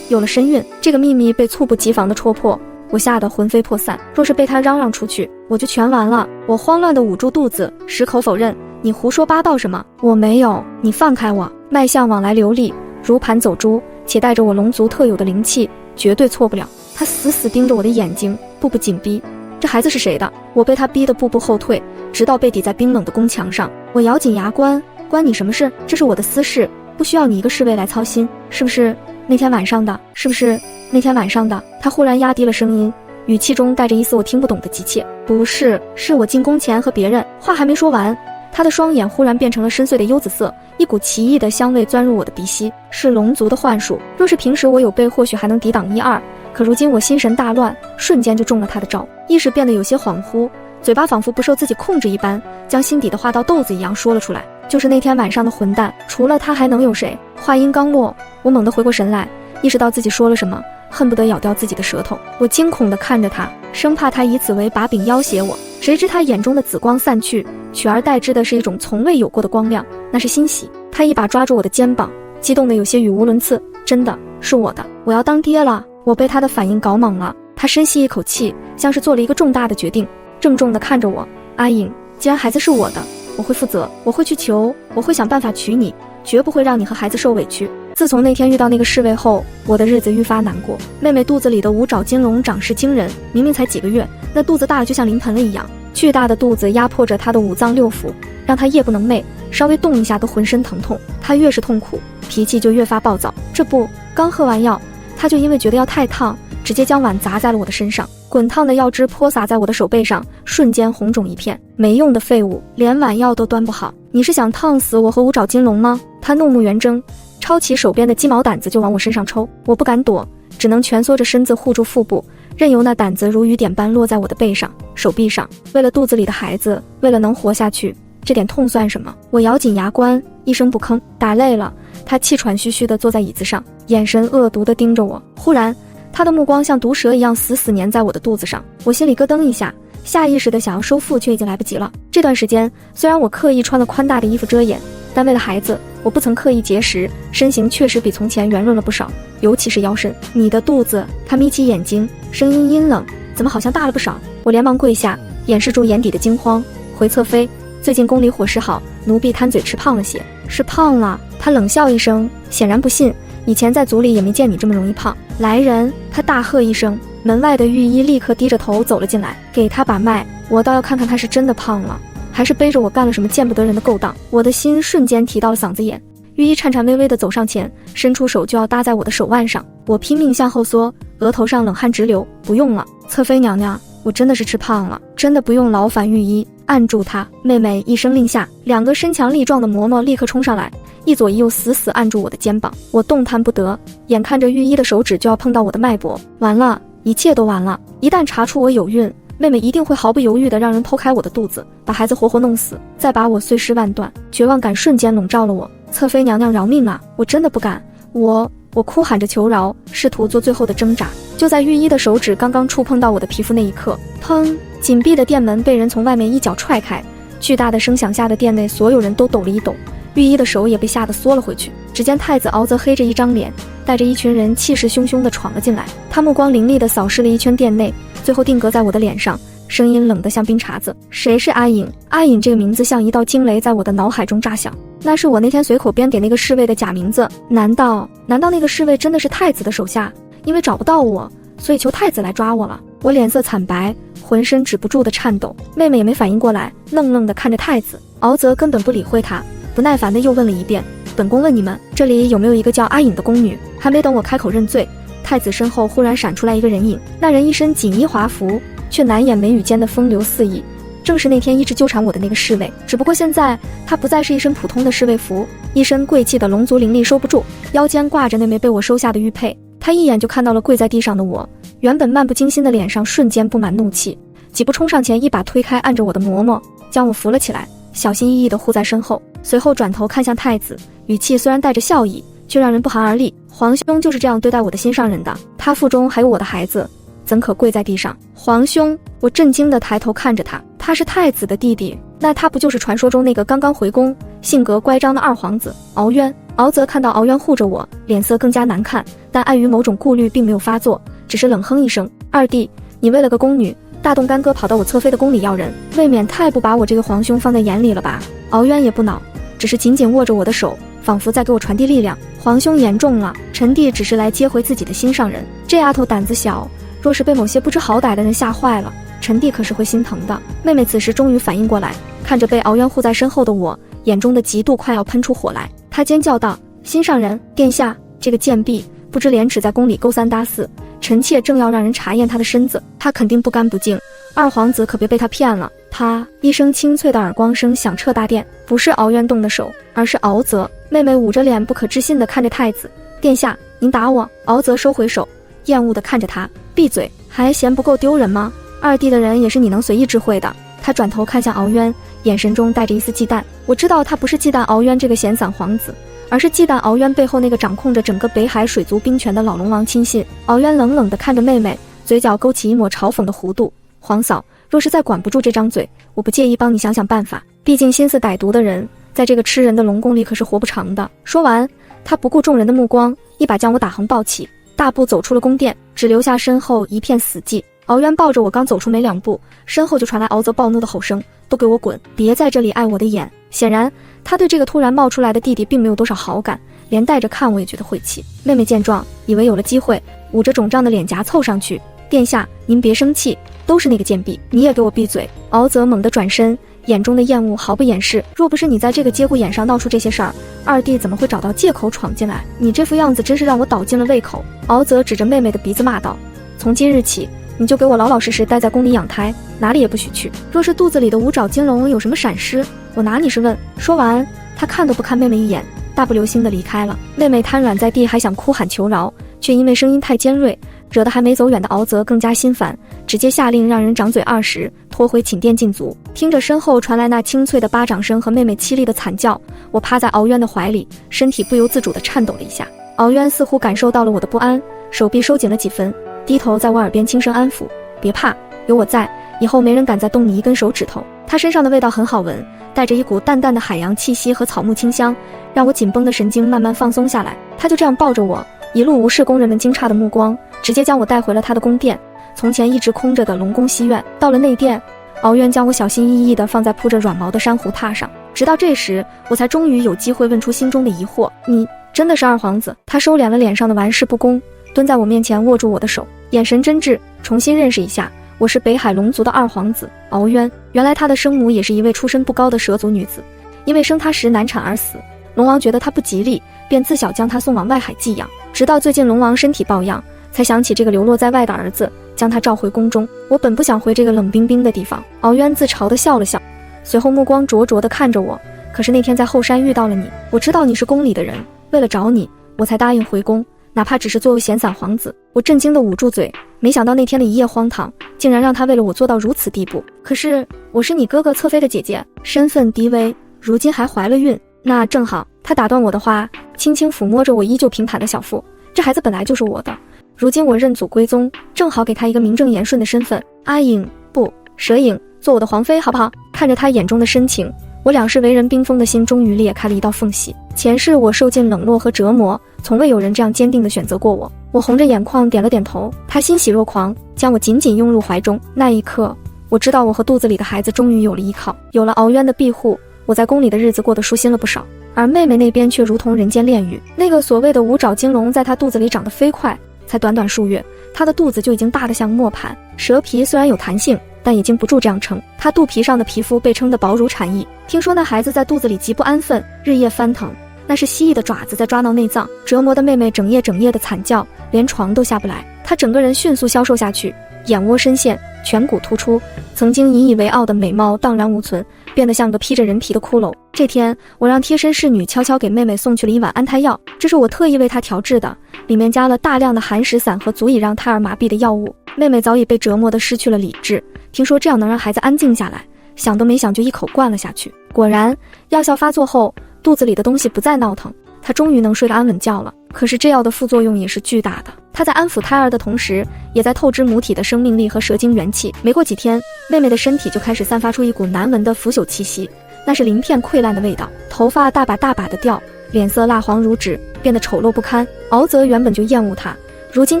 有了身孕，这个秘密被猝不及防地戳破，我吓得魂飞魄散。若是被他嚷嚷出去，我就全完了。我慌乱地捂住肚子，矢口否认。你胡说八道什么？我没有，你放开我！脉象往来流利，如盘走珠，且带着我龙族特有的灵气，绝对错不了。他死死盯着我的眼睛，步步紧逼。这孩子是谁的？我被他逼得步步后退，直到被抵在冰冷的宫墙上。我咬紧牙关，关你什么事？这是我的私事，不需要你一个侍卫来操心。是不是那天晚上的？是不是那天晚上的？他忽然压低了声音，语气中带着一丝我听不懂的急切。不是，是我进宫前和别人……话还没说完，他的双眼忽然变成了深邃的幽紫色，一股奇异的香味钻入我的鼻息，是龙族的幻术。若是平时我有备，或许还能抵挡1、2，可如今我心神大乱，瞬间就中了他的招，意识变得有些恍惚，嘴巴仿佛不受自己控制一般，将心底的话到豆子一样说了出来。就是那天晚上的混蛋，除了他还能有谁？话音刚落，我猛地回过神来，意识到自己说了什么，恨不得咬掉自己的舌头。我惊恐地看着他，生怕他以此为把柄要挟我。谁知他眼中的紫光散去，取而代之的是一种从未有过的光亮，那是欣喜。他一把抓住我的肩膀，激动得有些语无伦次。真的是我的，我要当爹了！我被他的反应搞懵了。他深吸一口气，像是做了一个重大的决定，郑重地看着我。阿颖，既然孩子是我的，我会负责，我会去求，我会想办法娶你，绝不会让你和孩子受委屈。自从那天遇到那个侍卫后，我的日子愈发难过。妹妹肚子里的5爪金龙长势惊人，明明才几个月，那肚子大得就像临盆了一样。巨大的肚子压迫着她的5脏6腑，让她夜不能寐，稍微动一下都浑身疼痛。她越是痛苦，脾气就越发暴躁。这不，刚喝完药，她就因为觉得药太烫，直接将碗砸在了我的身上，滚烫的药汁泼洒在我的手背上，瞬间红肿一片。没用的废物，连碗药都端不好，你是想烫死我和5爪金龙吗？她怒目圆睁，抄起手边的鸡毛掸子就往我身上抽。我不敢躲，只能蜷缩着身子护住腹部，任由那掸子如雨点般落在我的背上、手臂上。为了肚子里的孩子，为了能活下去，这点痛算什么？我咬紧牙关，一声不吭。打累了，他气喘吁吁地坐在椅子上，眼神恶毒地盯着我。忽然，他的目光像毒蛇一样死死粘在我的肚子上，我心里咯噔一下，下意识地想要收腹，却已经来不及了。这段时间，虽然我刻意穿了宽大的衣服遮掩，但为了孩子，我不曾刻意节食，身形确实比从前圆润了不少，尤其是腰身。你的肚子，他眯起眼睛，声音阴冷，怎么好像大了不少？我连忙跪下，掩饰住眼底的惊慌。回侧妃，最近宫里伙食好，奴婢贪嘴吃胖了些。是胖了？他冷笑一声，显然不信，以前在族里也没见你这么容易胖。来人！他大喝一声，门外的御医立刻低着头走了进来，给他把脉。我倒要看看他是真的胖了，还是背着我干了什么见不得人的勾当。我的心瞬间提到了嗓子眼。御医颤颤巍巍地走上前，伸出手就要搭在我的手腕上，我拼命向后缩，额头上冷汗直流。不用了，侧妃娘娘，我真的是吃胖了，真的不用劳烦御医。按住他！妹妹一声令下，2个身强力壮的嬷嬷立刻冲上来，一左一右死死按住我的肩膀。我动弹不得，眼看着御医的手指就要碰到我的脉搏，完了，一切都完了。一旦查出我有孕，妹妹一定会毫不犹豫地让人剖开我的肚子，把孩子活活弄死，再把我碎尸万段。绝望感瞬间笼罩了我。侧妃娘娘饶命啊！我真的不敢！我哭喊着求饶，试图做最后的挣扎。就在御医的手指刚刚触碰到我的皮肤那一刻，砰！紧闭的店门被人从外面一脚踹开，巨大的声响下的店内所有人都抖了一抖，御医的手也被吓得缩了回去。只见太子敖泽黑着一张脸，带着一群人气势汹汹地闯了进来。他目光凌厉地扫视了一圈店内，最后定格在我的脸上，声音冷得像冰碴子：谁是阿颖？阿颖这个名字像一道惊雷在我的脑海中炸响。那是我那天随口编给那个侍卫的假名字。难道那个侍卫真的是太子的手下？因为找不到我，所以求太子来抓我了。我脸色惨白，浑身止不住的颤抖。妹妹也没反应过来，愣愣地看着太子。敖泽根本不理会他，不耐烦地又问了一遍：本宫问你们，这里有没有一个叫阿颖的宫女？还没等我开口认罪，太子身后忽然闪出来一个人影。那人一身锦衣华服，却难掩眉宇间的风流肆意，正是那天一直纠缠我的那个侍卫。只不过现在他不再是一身普通的侍卫服，一身贵气的龙族灵力收不住，腰间挂着那枚被我收下的玉佩。他一眼就看到了跪在地上的我，原本漫不经心的脸上瞬间布满怒气，几步冲上前，一把推开按着我的嬷嬷，将我扶了起来，小心翼翼地护在身后。随后转头看向太子，语气虽然带着笑意，却让人不寒而栗。皇兄就是这样对待我的心上人的，他腹中还有我的孩子，怎可跪在地上？皇兄！我震惊地抬头看着他，他是太子的弟弟，那他不就是传说中那个刚刚回宫、性格乖张的二皇子敖渊？敖泽看到敖渊护着我，脸色更加难看，但碍于某种顾虑并没有发作，只是冷哼一声：二弟，你为了个宫女，大动干戈跑到我侧妃的宫里要人，未免太不把我这个皇兄放在眼里了吧？敖渊也不恼，只是紧紧握着我的手，仿佛在给我传递力量。皇兄言重了，臣弟只是来接回自己的心上人。这丫头胆子小，若是被某些不知好歹的人吓坏了，臣弟可是会心疼的。妹妹此时终于反应过来，看着被敖渊护在身后的我，眼中的嫉妒快要喷出火来。她尖叫道：心上人，殿下，这个贱婢不知廉耻，在宫里勾三搭四，臣妾正要让人查验她的身子，她肯定不干不净。二皇子可别被她骗了。他一声清脆的耳光声响彻大殿，不是敖渊动的手，而是敖泽。妹妹捂着脸不可置信地看着太子：殿下，您打我！敖泽收回手，厌恶地看着他：闭嘴，还嫌不够丢人吗？二弟的人也是你能随意智慧的。他转头看向敖渊，眼神中带着一丝忌惮。我知道他不是忌惮敖渊这个闲散皇子，而是忌惮敖渊背后那个掌控着整个北海水族兵权的老龙王亲信。敖渊冷冷地看着妹妹，嘴角勾起一抹嘲讽的弧度：皇嫂，若是再管不住这张嘴，我不介意帮你想想办法。毕竟心思歹毒的人，在这个吃人的龙宫里可是活不长的。说完，他不顾众人的目光，一把将我打横抱起，大步走出了宫殿，只留下身后一片死寂。敖渊抱着我刚走出没两步，身后就传来敖泽暴怒的吼声：都给我滚，别在这里碍我的眼。显然他对这个突然冒出来的弟弟并没有多少好感，连带着看我也觉得晦气。妹妹见状，以为有了机会，捂着肿胀的脸颊凑上去：殿下，您别生气，都是那个贱婢，你也给我闭嘴！敖泽猛地转身，眼中的厌恶毫不掩饰。若不是你在这个节骨眼上闹出这些事儿，二弟怎么会找到借口闯进来？你这副样子真是让我倒尽了胃口。敖泽指着妹妹的鼻子骂道：从今日起，你就给我老老实实待在宫里养胎，哪里也不许去。若是肚子里的五爪金龙有什么闪失，我拿你是问。说完，他看都不看妹妹一眼，大不留心地离开了。妹妹瘫软在地，还想哭喊求饶，却因为声音太尖锐，惹得还没走远的敖泽更加心烦，直接下令让人掌嘴20，拖回寝殿禁足。听着身后传来那清脆的巴掌声和妹妹凄厉的惨叫，我趴在敖渊的怀里，身体不由自主地颤抖了一下。敖渊似乎感受到了我的不安，手臂收紧了几分，低头在我耳边轻声安抚：别怕，有我在，以后没人敢再动你一根手指头。他身上的味道很好闻，带着一股淡淡的海洋气息和草木清香，让我紧绷的神经慢慢放松下来。他就这样抱着我，一路无视宫人们惊诧的目光，直接将我带回了他的宫殿。从前一直空着的龙宫西院，到了内殿，敖渊将我小心翼翼地放在铺着软毛的珊瑚榻上。直到这时，我才终于有机会问出心中的疑惑：你真的是二皇子？他收敛了脸上的玩世不恭，蹲在我面前握住我的手，眼神真挚。重新认识一下，我是北海龙族的二皇子敖渊。原来他的生母也是一位出身不高的蛇族女子，因为生他时难产而死，龙王觉得他不吉利，便自小将他送往外海寄养。直到最近龙王身体抱恙，才想起这个流落在外的儿子，将他召回宫中。我本不想回这个冷冰冰的地方。敖渊自嘲地笑了笑，随后目光灼灼地看着我。可是那天在后山遇到了你，我知道你是宫里的人，为了找你，我才答应回宫，哪怕只是作为闲散皇子。我震惊地捂住嘴，没想到那天的一夜荒唐，竟然让他为了我做到如此地步。可是我是你哥哥侧妃的姐姐，身份低微，如今还怀了孕。那正好。他打断我的话，轻轻抚摸着我依旧平坦的小腹。这孩子本来就是我的，如今我认祖归宗，正好给他一个名正言顺的身份。阿颖，不，蛇影，做我的皇妃好不好？看着他眼中的深情，我两世为人冰封的心终于裂开了一道缝隙。前世我受尽冷落和折磨，从未有人这样坚定地选择过我。我红着眼眶点了点头，他欣喜若狂，将我紧紧拥入怀中。那一刻，我知道我和肚子里的孩子终于有了依靠，有了敖渊的庇护，我在宫里的日子过得舒心了不少。而妹妹那边却如同人间炼狱，那个所谓的五爪金龙在她肚子里长得飞快，才短短数月，她的肚子就已经大得像磨盘。蛇皮虽然有弹性，但也经不住这样撑，她肚皮上的皮肤被撑得薄如蝉翼。听说那孩子在肚子里极不安分，日夜翻腾，那是蜥蜴的爪子在抓挠内脏，折磨的妹妹整夜的惨叫，连床都下不来。她整个人迅速消瘦下去，眼窝深陷，颧骨突出，曾经引以为傲的美貌荡然无存，变得像个披着人皮的骷髅。这天，我让贴身侍女悄悄给妹妹送去了一碗安胎药，这是我特意为她调制的，里面加了大量的寒食散和足以让胎儿麻痹的药物。妹妹早已被折磨得失去了理智，听说这样能让孩子安静下来，想都没想就一口灌了下去。果然，药效发作后，肚子里的东西不再闹腾，她终于能睡个安稳觉了。可是这药的副作用也是巨大的，她在安抚胎儿的同时，也在透支母体的生命力和蛇精元气。没过几天，妹妹的身体就开始散发出一股难闻的腐朽气息，那是鳞片溃烂的味道，头发大把的掉，脸色蜡黄如纸，变得丑陋不堪。敖泽原本就厌恶她，如今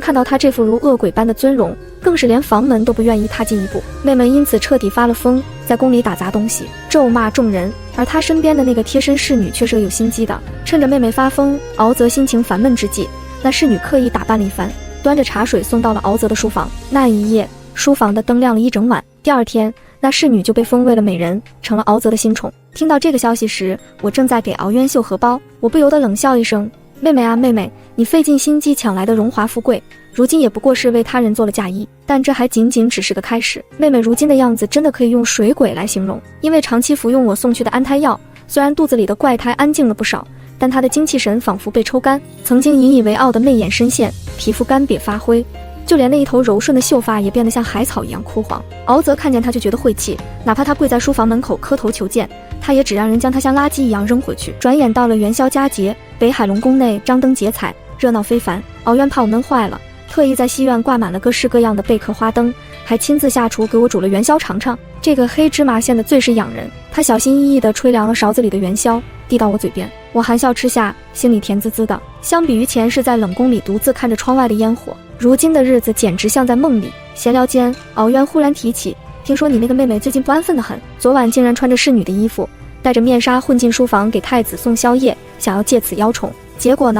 看到她这副如恶鬼般的尊容，更是连房门都不愿意踏进一步。妹妹因此彻底发了疯，在宫里打砸东西，咒骂众人。而她身边的那个贴身侍女却是个有心机的，趁着妹妹发疯，敖泽心情烦闷之际，那侍女刻意打扮了一番，端着茶水送到了敖泽的书房。那一夜，书房的灯亮了一整晚。第二天，那侍女就被封为了美人，成了敖泽的新宠。听到这个消息时，我正在给敖渊绣荷包，我不由得冷笑一声：妹妹啊妹妹，你费尽心机抢来的荣华富贵，如今也不过是为他人做了嫁衣，但这还仅仅只是个开始。妹妹如今的样子真的可以用水鬼来形容，因为长期服用我送去的安胎药，虽然肚子里的怪胎安静了不少，但她的精气神仿佛被抽干，曾经引以为傲的媚眼深陷，皮肤干瘪发灰，就连那一头柔顺的秀发也变得像海草一样枯黄。敖泽看见她就觉得晦气，哪怕她跪在书房门口磕头求见，他也只让人将她像垃圾一样扔回去。转眼到了元宵佳节，北海龙宫内张灯结彩，热闹非凡。敖渊怕我闷坏了，特意在西院挂满了各式各样的贝壳花灯，还亲自下厨给我煮了元宵尝尝。这个黑芝麻馅的最是养人，他小心翼翼地吹凉了勺子里的元宵，递到我嘴边。我含笑吃下，心里甜滋滋的。相比于前世在冷宫里独自看着窗外的烟火，如今的日子简直像在梦里。闲聊间，敖渊忽然提起，听说你那个妹妹最近不安分得很，昨晚竟然穿着侍女的衣服，戴着面纱混进书房给太子送宵夜，想要借此邀宠。结果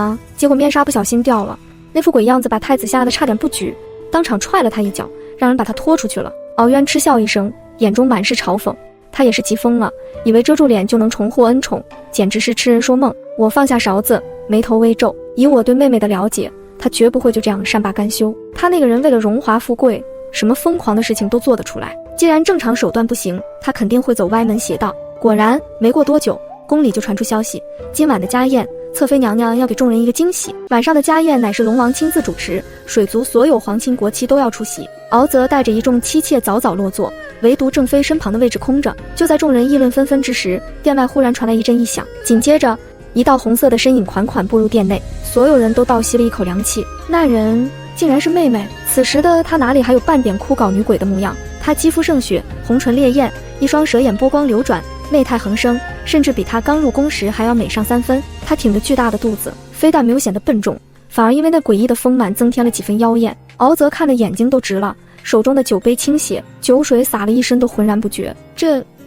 面纱不小心掉了，那副鬼样子把太子吓得差点不举，当场踹了他一脚，让人把他拖出去了。敖渊嗤笑一声，眼中满是嘲讽。他也是急疯了，以为遮住脸就能重获恩宠，简直是痴人说梦。我放下勺子，眉头微皱，以我对妹妹的了解，她绝不会就这样善罢甘休。她那个人为了荣华富贵，什么疯狂的事情都做得出来。既然正常手段不行，她肯定会走歪门邪道。果然，没过多久，宫里就传出消息，今晚的家宴，侧妃娘娘要给众人一个惊喜。晚上的家宴乃是龙王亲自主持，水族所有皇亲国戚都要出席。敖泽带着一众妻妾早早落座，唯独正妃身旁的位置空着。就在众人议论纷纷之时，殿外忽然传来一阵异响，紧接着一道红色的身影款款步入殿内，所有人都倒吸了一口凉气。那人竟然是妹妹。此时的她哪里还有半点枯槁女鬼的模样？她肌肤胜雪，红唇烈焰，一双蛇眼波光流转，媚态横生，甚至比她刚入宫时还要美上3分。她挺着巨大的肚子，非但没有显得笨重，反而因为那诡异的丰满增添了几分妖艳。敖泽看得眼睛都直了，手中的酒杯倾斜，酒水洒了一身都浑然不觉。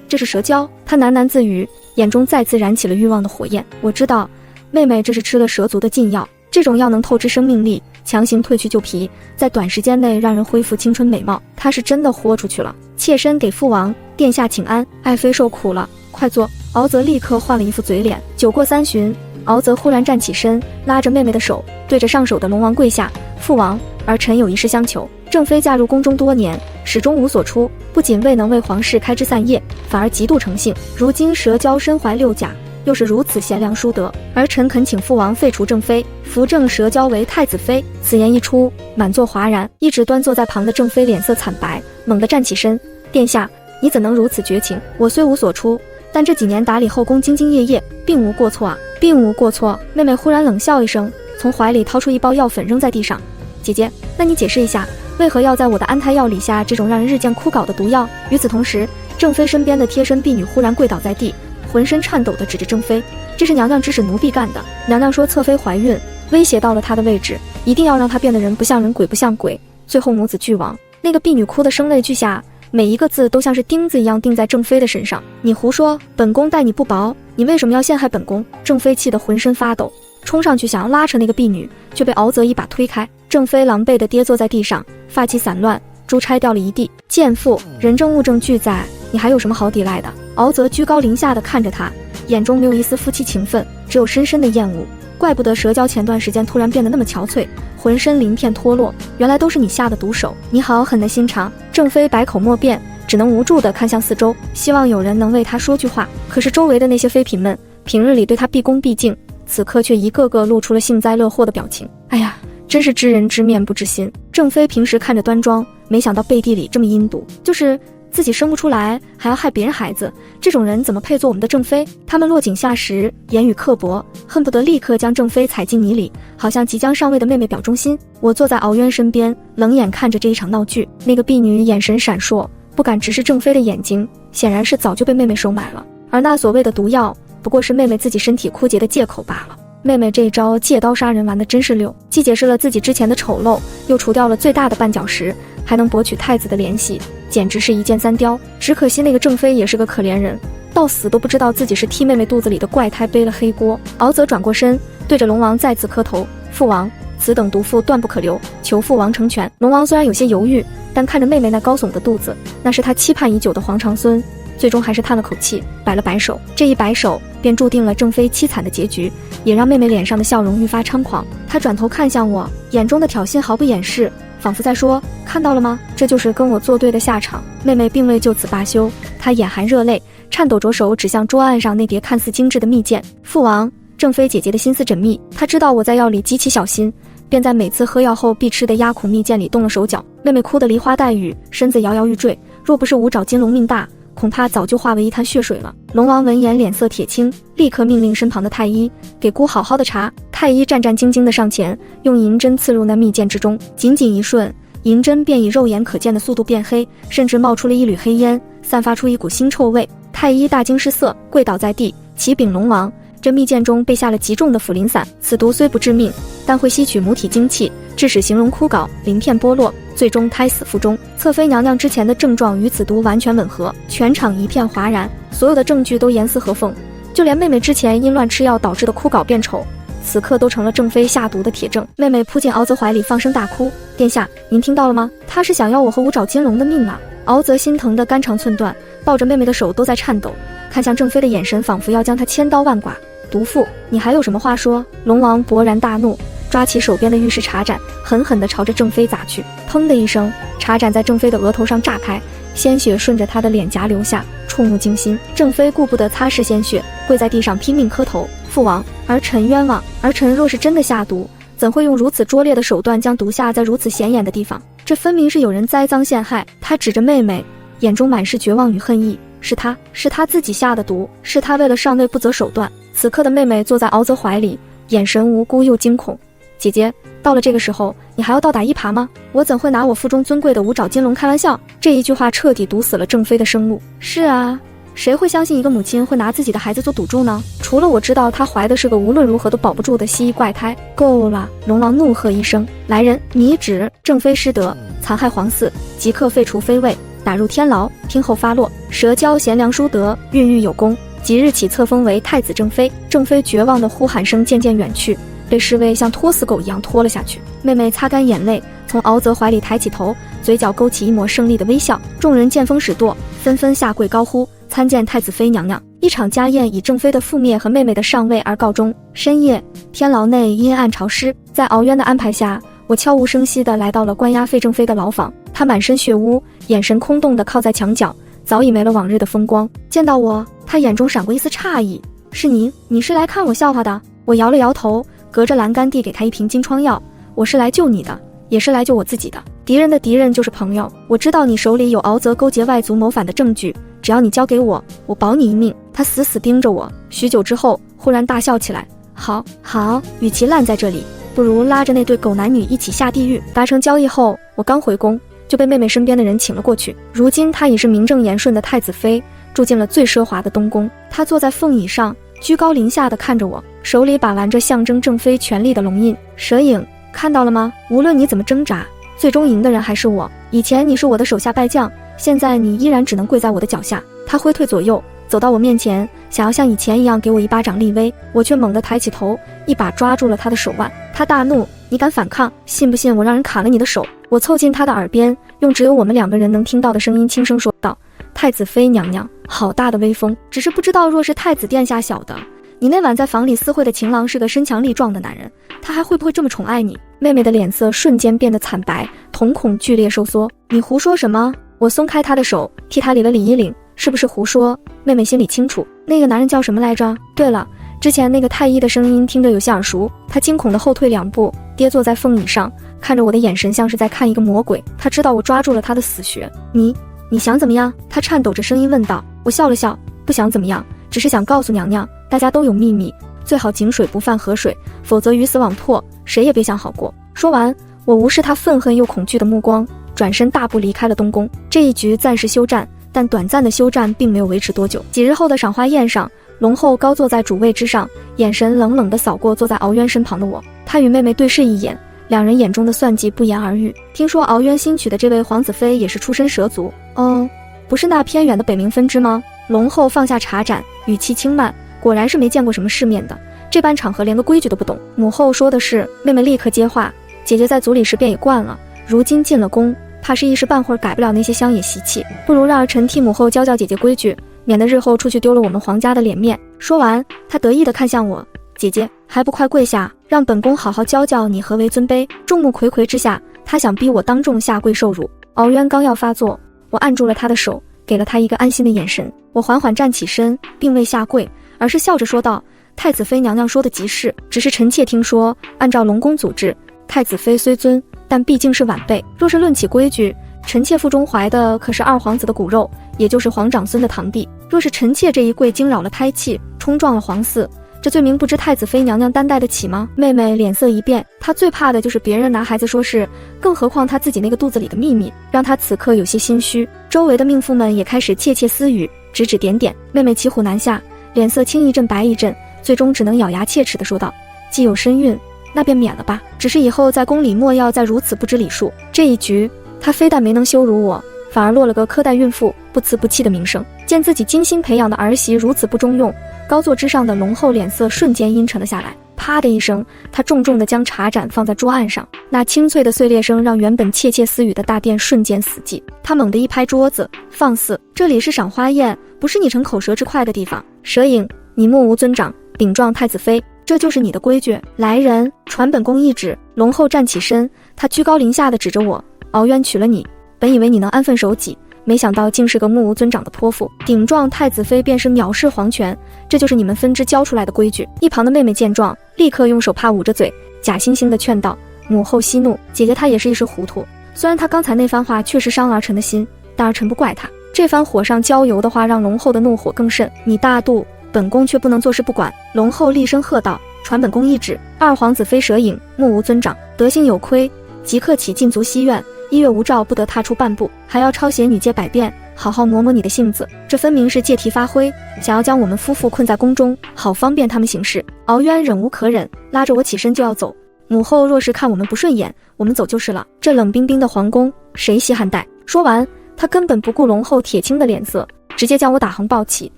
这是蛇胶。他喃喃自语，眼中再次燃起了欲望的火焰。我知道，妹妹这是吃了蛇族的禁药，这种药能透支生命力，强行褪去旧皮，在短时间内让人恢复青春美貌。她是真的豁出去了。妾身给父王殿下请安，爱妃受苦了，快坐。敖泽立刻换了一副嘴脸。酒过3巡，敖泽忽然站起身，拉着妹妹的手，对着上首的龙王跪下：父王，儿臣有一事相求。正妃嫁入宫中多年，始终无所出，不仅未能为皇室开枝散叶，反而极度诚信。如今蛇娇身怀6甲，又是如此贤良淑德，儿臣恳请父王废除正妃，扶正蛇娇为太子妃。此言一出，满座哗然。一直端坐在旁的正妃脸色惨白，猛地站起身：殿下，你怎能如此绝情？我虽无所出，但这几年打理后宫兢兢业业，并无过错啊，并无过错。妹妹忽然冷笑一声，从怀里掏出一包药粉扔在地上：姐姐，那你解释一下，为何要在我的安胎药里下这种让人日渐枯槁的毒药？与此同时，正妃身边的贴身婢女忽然跪倒在地，浑身颤抖地指着郑妃：“这是娘娘指使奴婢干的。娘娘说侧妃怀孕，威胁到了她的位置，一定要让她变得人不像人，鬼不像鬼，最后母子俱亡。”那个婢女哭得声泪俱下，每一个字都像是钉子一样钉在郑妃的身上。“你胡说，本宫待你不薄，你为什么要陷害本宫？”郑妃气得浑身发抖，冲上去想要拉扯那个婢女，却被敖泽一把推开。郑妃狼狈地跌坐在地上，发髻散乱，珠钗掉了一地。“贱妇，人证物证俱在，你还有什么好抵赖的？”敖泽居高临下地看着她，眼中没有一丝夫妻情分，只有深深的厌恶。怪不得蛇娇前段时间突然变得那么憔悴，浑身鳞片脱落，原来都是你下的毒手，你好狠的心肠。郑妃百口莫辩，只能无助地看向四周，希望有人能为她说句话。可是周围的那些妃嫔们，平日里对她毕恭毕敬，此刻却一个个露出了幸灾乐祸的表情。哎呀，真是知人知面不知心。郑妃平时看着端庄，没想到背地里这么阴毒，就是自己生不出来还要害别人孩子，这种人怎么配做我们的郑妃？他们落井下石，言语刻薄，恨不得立刻将郑妃踩进泥里，好像即将上位的妹妹表忠心。我坐在敖渊身边，冷眼看着这一场闹剧。那个婢女眼神闪烁，不敢直视郑妃的眼睛，显然是早就被妹妹收买了。而那所谓的毒药，不过是妹妹自己身体枯竭的借口罢了。妹妹这一招借刀杀人玩的真是溜，既解释了自己之前的丑陋，又除掉了最大的绊脚石，还能博取太子的怜惜，简直是一箭三雕。只可惜那个郑妃也是个可怜人，到死都不知道自己是替妹妹肚子里的怪胎背了黑锅。敖泽转过身，对着龙王再次磕头：“父王，此等毒妇断不可留，求父王成全。”龙王虽然有些犹豫，但看着妹妹那高耸的肚子，那是他期盼已久的皇长孙，最终还是叹了口气，摆了摆手。这一摆手便注定了郑妃凄惨的结局，也让妹妹脸上的笑容愈发猖狂。她转头看向我，眼中的挑衅毫不掩饰，仿佛在说：“看到了吗？这就是跟我作对的下场。”妹妹并未就此罢休，她眼含热泪，颤抖着手指向桌案上那叠看似精致的蜜饯。“父王，郑妃姐姐的心思缜密，她知道我在药里极其小心，便在每次喝药后必吃的鸭苦蜜饯里动了手脚。”妹妹哭得梨花带雨，身子摇摇欲坠，若不是五爪金龙命大，恐怕早就化为一滩血水了。龙王闻言脸色铁青，立刻命令身旁的太医给姑好好的查。太医战战兢兢地上前，用银针刺入那蜜饯之中，仅仅一瞬，银针便以肉眼可见的速度变黑，甚至冒出了一缕黑烟，散发出一股腥臭味。太医大惊失色，跪倒在地，启禀龙王，这蜜饯中被下了极重的茯苓散，此毒虽不致命，但会吸取母体精气，致使形容枯槁，鳞片剥落，最终胎死腹中。侧妃娘娘之前的症状与此毒完全吻合，全场一片哗然，所有的证据都严丝合缝，就连妹妹之前因乱吃药导致的枯槁变丑，此刻都成了郑妃下毒的铁证。妹妹扑进敖泽怀里，放声大哭：“殿下，您听到了吗？他是想要我和五爪金龙的命啊！”敖泽心疼得肝肠寸断，抱着妹妹的手都在颤抖，看向郑妃的眼神仿佛要将她千刀万剐。“毒妇，你还有什么话说？”龙王勃然大怒，抓起手边的御史茶盏，狠狠地朝着郑妃砸去。砰的一声，茶盏在郑妃的额头上炸开，鲜血顺着她的脸颊流下，触目惊心。郑妃顾不得擦拭鲜血，跪在地上拼命磕头：“父王，儿臣冤枉！儿臣若是真的下毒，怎会用如此拙劣的手段将毒下在如此显眼的地方？这分明是有人栽赃陷害。”他指着妹妹，眼中满是绝望与恨意：“是他自己下的毒，是他为了上位不择手段。”此刻的妹妹坐在敖泽怀里，眼神无辜又惊恐：“姐姐，到了这个时候，你还要倒打一耙吗？我怎会拿我腹中尊贵的五爪金龙开玩笑？”这一句话彻底毒死了郑妃的生路。是啊，谁会相信一个母亲会拿自己的孩子做赌注呢？除了我知道她怀的是个无论如何都保不住的蜥蜴怪胎。够了！龙王怒喝一声：“来人，拟旨！郑妃失德，残害皇嗣，即刻废除妃位，打入天牢，听候发落。蛇娇贤良淑德，孕育有功，即日起册封为太子正妃。”郑妃绝望的呼喊声渐渐远去，被侍卫像拖死狗一样拖了下去。妹妹擦干眼泪，从敖泽怀里抬起头，嘴角勾起一抹胜利的微笑。众人见风使舵，纷纷下跪高呼：“参见太子妃娘娘！”一场家宴以郑妃的覆灭和妹妹的上位而告终。深夜，天牢内阴暗潮湿，在敖渊的安排下，我悄无声息地来到了关押费正妃的牢房。她满身血污，眼神空洞地靠在墙角，早已没了往日的风光。见到我，她眼中闪过一丝诧异：“是你是来看我笑话的？”我摇了摇头，隔着栏杆递给她一瓶金疮药：“我是来救你的，也是来救我自己的。敌人的敌人就是朋友。我知道你手里有敖泽勾结外族谋反的证据，只要你交给我，我保你一命。”他死死盯着我，许久之后忽然大笑起来：“好，与其烂在这里，不如拉着那对狗男女一起下地狱。”达成交易后，我刚回宫就被妹妹身边的人请了过去。如今她已是名正言顺的太子妃，住进了最奢华的东宫。他坐在凤椅上，居高临下地看着我，手里把玩着象征正妃权力的龙印。蛇影，看到了吗？无论你怎么挣扎，最终赢的人还是我。以前你是我的手下败将，现在你依然只能跪在我的脚下。他挥退左右，走到我面前，想要像以前一样给我一巴掌立威，我却猛地抬起头，一把抓住了他的手腕。他大怒，你敢反抗？信不信我让人砍了你的手？我凑近他的耳边，用只有我们2个人能听到的声音轻声说道：太子妃娘娘，好大的威风！只是不知道，若是太子殿下晓得你那晚在房里私会的情郎是个身强力壮的男人，他还会不会这么宠爱你？妹妹的脸色瞬间变得惨白，瞳孔剧烈收缩。你胡说什么？我松开他的手，替他理了理衣领。是不是胡说？妹妹心里清楚。那个男人叫什么来着？对了，之前那个太医的声音听着有些耳熟。他惊恐地后退2步，跌坐在凤椅上，看着我的眼神像是在看一个魔鬼。他知道我抓住了他的死穴。你想怎么样？他颤抖着声音问道。我笑了笑，不想怎么样，只是想告诉娘娘，大家都有秘密，最好井水不犯河水，否则鱼死网破，谁也别想好过。说完，我无视他愤恨又恐惧的目光，转身大步离开了东宫。这一局暂时休战，但短暂的休战并没有维持多久。几日后的赏花宴上，龙后高坐在主位之上，眼神冷冷地扫过坐在敖渊身旁的我。他与妹妹对视一眼，两人眼中的算计不言而喻。听说敖渊新娶的这位皇子妃也是出身蛇族。哦，不是那偏远的北冥分支吗？龙后放下茶盏，语气轻慢，果然是没见过什么世面的，这般场合连个规矩都不懂。母后说的是。妹妹立刻接话，姐姐在族里时便也惯了，如今进了宫，怕是一时半会儿改不了那些乡野习气，不如让儿臣替母后教教姐姐规矩，免得日后出去丢了我们皇家的脸面。说完，她得意地看向我，姐姐还不快跪下，让本宫好好教教你何为尊卑。众目睽睽之下，她想逼我当众下跪受辱。敖渊刚要发作，我按住了他的手，给了他一个安心的眼神。我缓缓站起身，并未下跪，而是笑着说道：太子妃娘娘说的极是，只是臣妾听说，按照龙宫祖制，太子妃虽尊，但毕竟是晚辈，若是论起规矩，臣妾腹中怀的可是二皇子的骨肉，也就是皇长孙的堂弟。若是臣妾这一跪惊扰了胎气，冲撞了皇嗣，这罪名不知太子妃娘娘担待得起吗？妹妹脸色一变，她最怕的就是别人拿孩子说事，更何况她自己那个肚子里的秘密，让她此刻有些心虚。周围的命妇们也开始窃窃私语，指指点点。妹妹骑虎难下，脸色青一阵白一阵，最终只能咬牙切齿地说道：既有身孕，那便免了吧，只是以后在宫里莫要再如此不知礼数。这一局，她非但没能羞辱我，反而落了个苛待孕妇、不辞不弃的名声。见自己精心培养的儿媳如此不中用，高座之上的龙后脸色瞬间阴沉了下来。啪的一声，他重重地将茶盏放在桌案上，那清脆的碎裂声让原本窃窃私语的大殿瞬间死寂。他猛地一拍桌子，放肆！这里是赏花宴，不是你逞口舌之快的地方。蛇影，你目无尊长，顶撞太子妃，这就是你的规矩？来人，传本宫懿旨！龙后站起身，他居高临下地指着我：敖渊娶了你，本以为你能安分守己，没想到竟是个目无尊长的泼妇，顶撞太子妃便是藐视皇权，这就是你们分支教出来的规矩。一旁的妹妹见状，立刻用手帕捂着嘴，假惺惺地劝道：母后息怒，姐姐她也是一时糊涂，虽然她刚才那番话确实伤了儿臣的心，但儿臣不怪她。这番火上浇油的话让龙后的怒火更甚。你大度，本宫却不能坐视不管。龙后厉声喝道：传本宫懿旨，二皇子妃蛇影目无尊长，德行有亏，即刻起禁足西院，1月无诏不得踏出半步，还要抄写女诫百遍，好好磨磨你的性子。这分明是借题发挥，想要将我们夫妇困在宫中，好方便他们行事。敖渊忍无可忍，拉着我起身就要走。母后若是看我们不顺眼，我们走就是了。这冷冰冰的皇宫，谁稀罕待？说完，他根本不顾龙后铁青的脸色，直接将我打横抱起，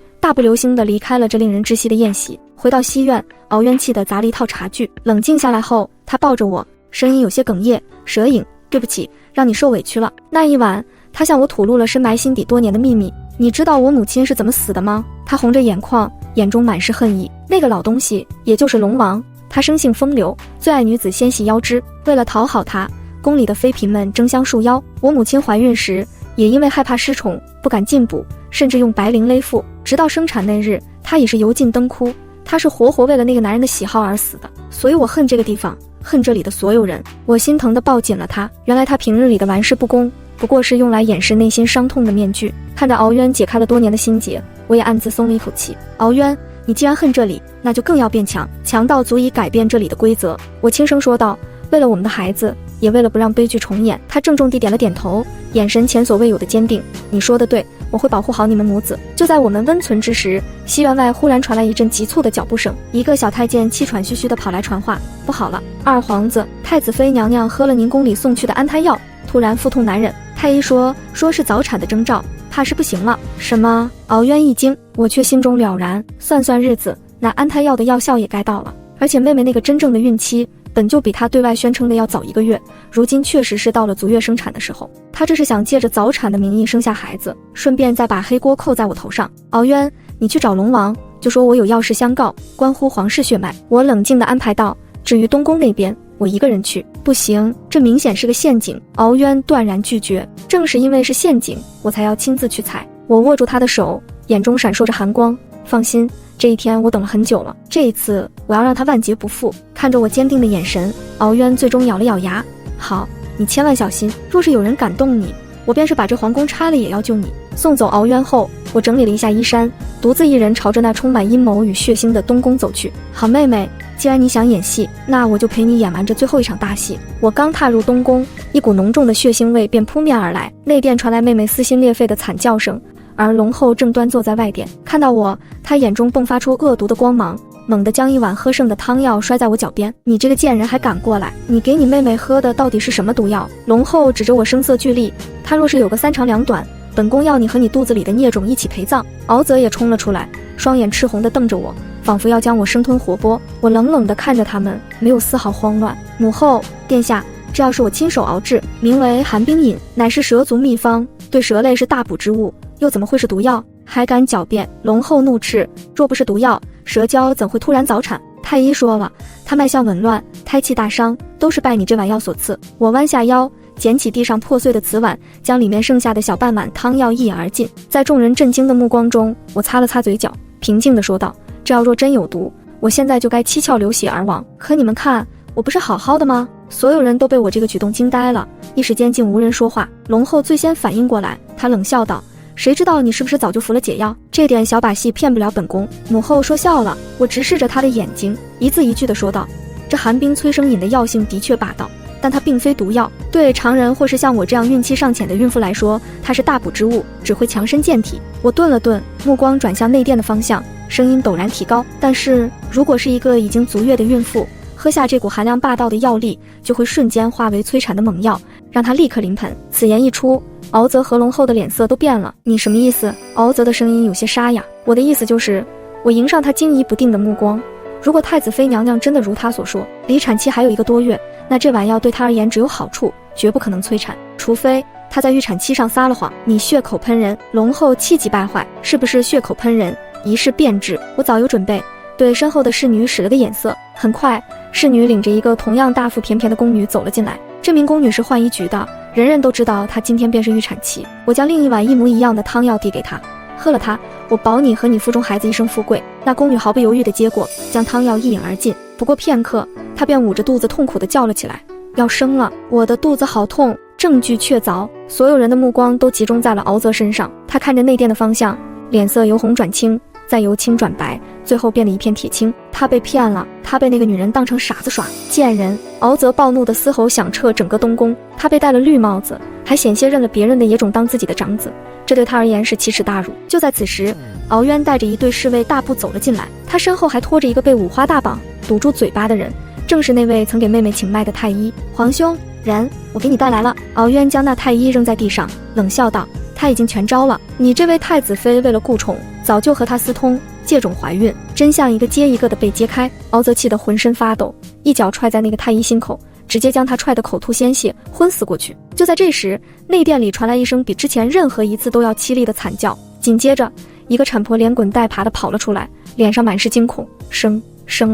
大步流星地离开了这令人窒息的宴席。回到西院，敖渊气得砸了一套茶具。冷静下来后，他抱着我，声音有些哽咽：蛇影，对不起，让你受委屈了。那一晚，他向我吐露了深埋心底多年的秘密。你知道我母亲是怎么死的吗？他红着眼眶，眼中满是恨意。那个老东西，也就是龙王，他生性风流，最爱女子纤细腰肢。为了讨好他，宫里的妃嫔们争相束腰。我母亲怀孕时，也因为害怕失宠，不敢进补，甚至用白绫勒腹。直到生产那日，她已是油尽灯枯。她是活活为了那个男人的喜好而死的。所以我恨这个地方，恨这里的所有人。我心疼地抱紧了他。原来他平日里的玩世不恭，不过是用来掩饰内心伤痛的面具。看着敖渊解开了多年的心结，我也暗自松了一口气。敖渊，你既然恨这里，那就更要变强，强到足以改变这里的规则。我轻声说道，为了我们的孩子，也为了不让悲剧重演。他郑重地点了点头，眼神前所未有的坚定。你说得对，我会保护好你们母子。就在我们温存之时，西园外忽然传来一阵急促的脚步声，一个小太监气喘吁吁地跑来传话：不好了，二皇子太子妃娘娘喝了您宫里送去的安胎药，突然腹痛难忍，太医说是早产的征兆，怕是不行了。什么？敖渊一惊，我却心中了然，算算日子，那安胎药的药效也该到了，而且妹妹那个真正的孕期本就比她对外宣称的要早1个月，如今确实是到了足月生产的时候，她这是想借着早产的名义生下孩子，顺便再把黑锅扣在我头上。敖渊，你去找龙王，就说我有要事相告，关乎皇室血脉。我冷静地安排道，至于东宫那边，我一个人去。不行，这明显是个陷阱。敖渊断然拒绝，正是因为是陷阱，我才要亲自去采。我握住他的手，眼中闪烁着寒光。放心，这一天我等了很久了，这一次我要让他万劫不复。看着我坚定的眼神，敖渊最终咬了咬牙，好，你千万小心，若是有人敢动你，我便是把这皇宫拆了也要救你。送走敖渊后，我整理了一下衣衫，独自一人朝着那充满阴谋与血腥的东宫走去。好妹妹，既然你想演戏，那我就陪你演完这最后一场大戏。我刚踏入东宫，一股浓重的血腥味便扑面而来，内殿传来妹妹撕心裂肺的惨叫声，而龙后正端坐在外殿，看到我，他眼中迸发出恶毒的光芒，猛地将一碗喝剩的汤药摔在我脚边。你这个贱人还敢过来，你给你妹妹喝的到底是什么毒药？龙后指着我声色俱厉，他若是有个3长2短，本宫要你和你肚子里的孽种一起陪葬。敖泽也冲了出来，双眼赤红地瞪着我，仿佛要将我生吞活剥。我冷冷地看着他们，没有丝毫慌乱。母后，殿下，这药是我亲手熬制，名为寒冰饮，乃是蛇族秘方，对蛇类是大补之物，又怎么会是毒药？还敢狡辩！龙后怒斥，若不是毒药，蛇娇怎会突然早产？太医说了，她脉象紊乱，胎气大伤，都是拜你这碗药所赐。我弯下腰，捡起地上破碎的瓷碗，将里面剩下的小半碗汤药一饮而尽。在众人震惊的目光中，我擦了擦嘴角，平静地说道，这药若真有毒，我现在就该七窍流血而亡。可你们看，我不是好好的吗？所有人都被我这个举动惊呆了，一时间竟无人说话。龙后最先反应过来，他冷笑道，谁知道你是不是早就服了解药？这点小把戏骗不了本宫。母后说笑了，我直视着他的眼睛，一字一句地说道，这寒冰催生饮的药性的确霸道，但它并非毒药，对常人或是像我这样孕期尚浅的孕妇来说，它是大补之物，只会强身健体。我顿了顿，目光转向内殿的方向，声音陡然提高，但是如果是一个已经足月的孕妇，喝下这股寒凉霸道的药力，就会瞬间化为催产的猛药，让她立刻临盆。此言一出，敖泽和龙后的脸色都变了。你什么意思？敖泽的声音有些沙哑。我的意思就是，我迎上他惊疑不定的目光，如果太子妃娘娘真的如她所说，离产期还有1个多月，那这碗药对她而言只有好处，绝不可能催产，除非她在预产期上撒了谎。你血口喷人！龙后气急败坏，是不是血口喷人？一试便知。我早有准备，对身后的侍女使了个眼色。很快，侍女领着一个同样大腹便便的宫女走了进来。这名宫女是浣衣局的，人人都知道她今天便是预产期。我将另一碗一模一样的汤药递给她，喝了它，我保你和你腹中孩子一生富贵。那宫女毫不犹豫地接过，将汤药一饮而尽。不过片刻，她便捂着肚子痛苦地叫了起来，要生了！我的肚子好痛！证据确凿。所有人的目光都集中在了敖泽身上，他看着内殿的方向，脸色由红转青，再由青转白，最后变得一片铁青。他被骗了，他被那个女人当成傻子耍。贱人！敖泽暴怒的嘶吼响彻整个东宫。他被戴了绿帽子，还险些认了别人的野种当自己的长子，这对他而言是奇耻大辱。就在此时，敖渊带着一队侍卫大步走了进来，他身后还拖着一个被五花大绑堵住嘴巴的人，正是那位曾给妹妹请脉的太医。皇兄，人我给你带来了。敖渊将那太医扔在地上，冷笑道，他已经全招了。你这位太子妃为了顾宠，早就和他私通，借种怀孕，真相一个接一个的被揭开。敖泽气得浑身发抖，一脚踹在那个太医心口，直接将他踹得口吐鲜血，昏死过去。就在这时，内殿里传来一声比之前任何一次都要凄厉的惨叫，紧接着一个产婆连滚带爬的跑了出来，脸上满是惊恐，生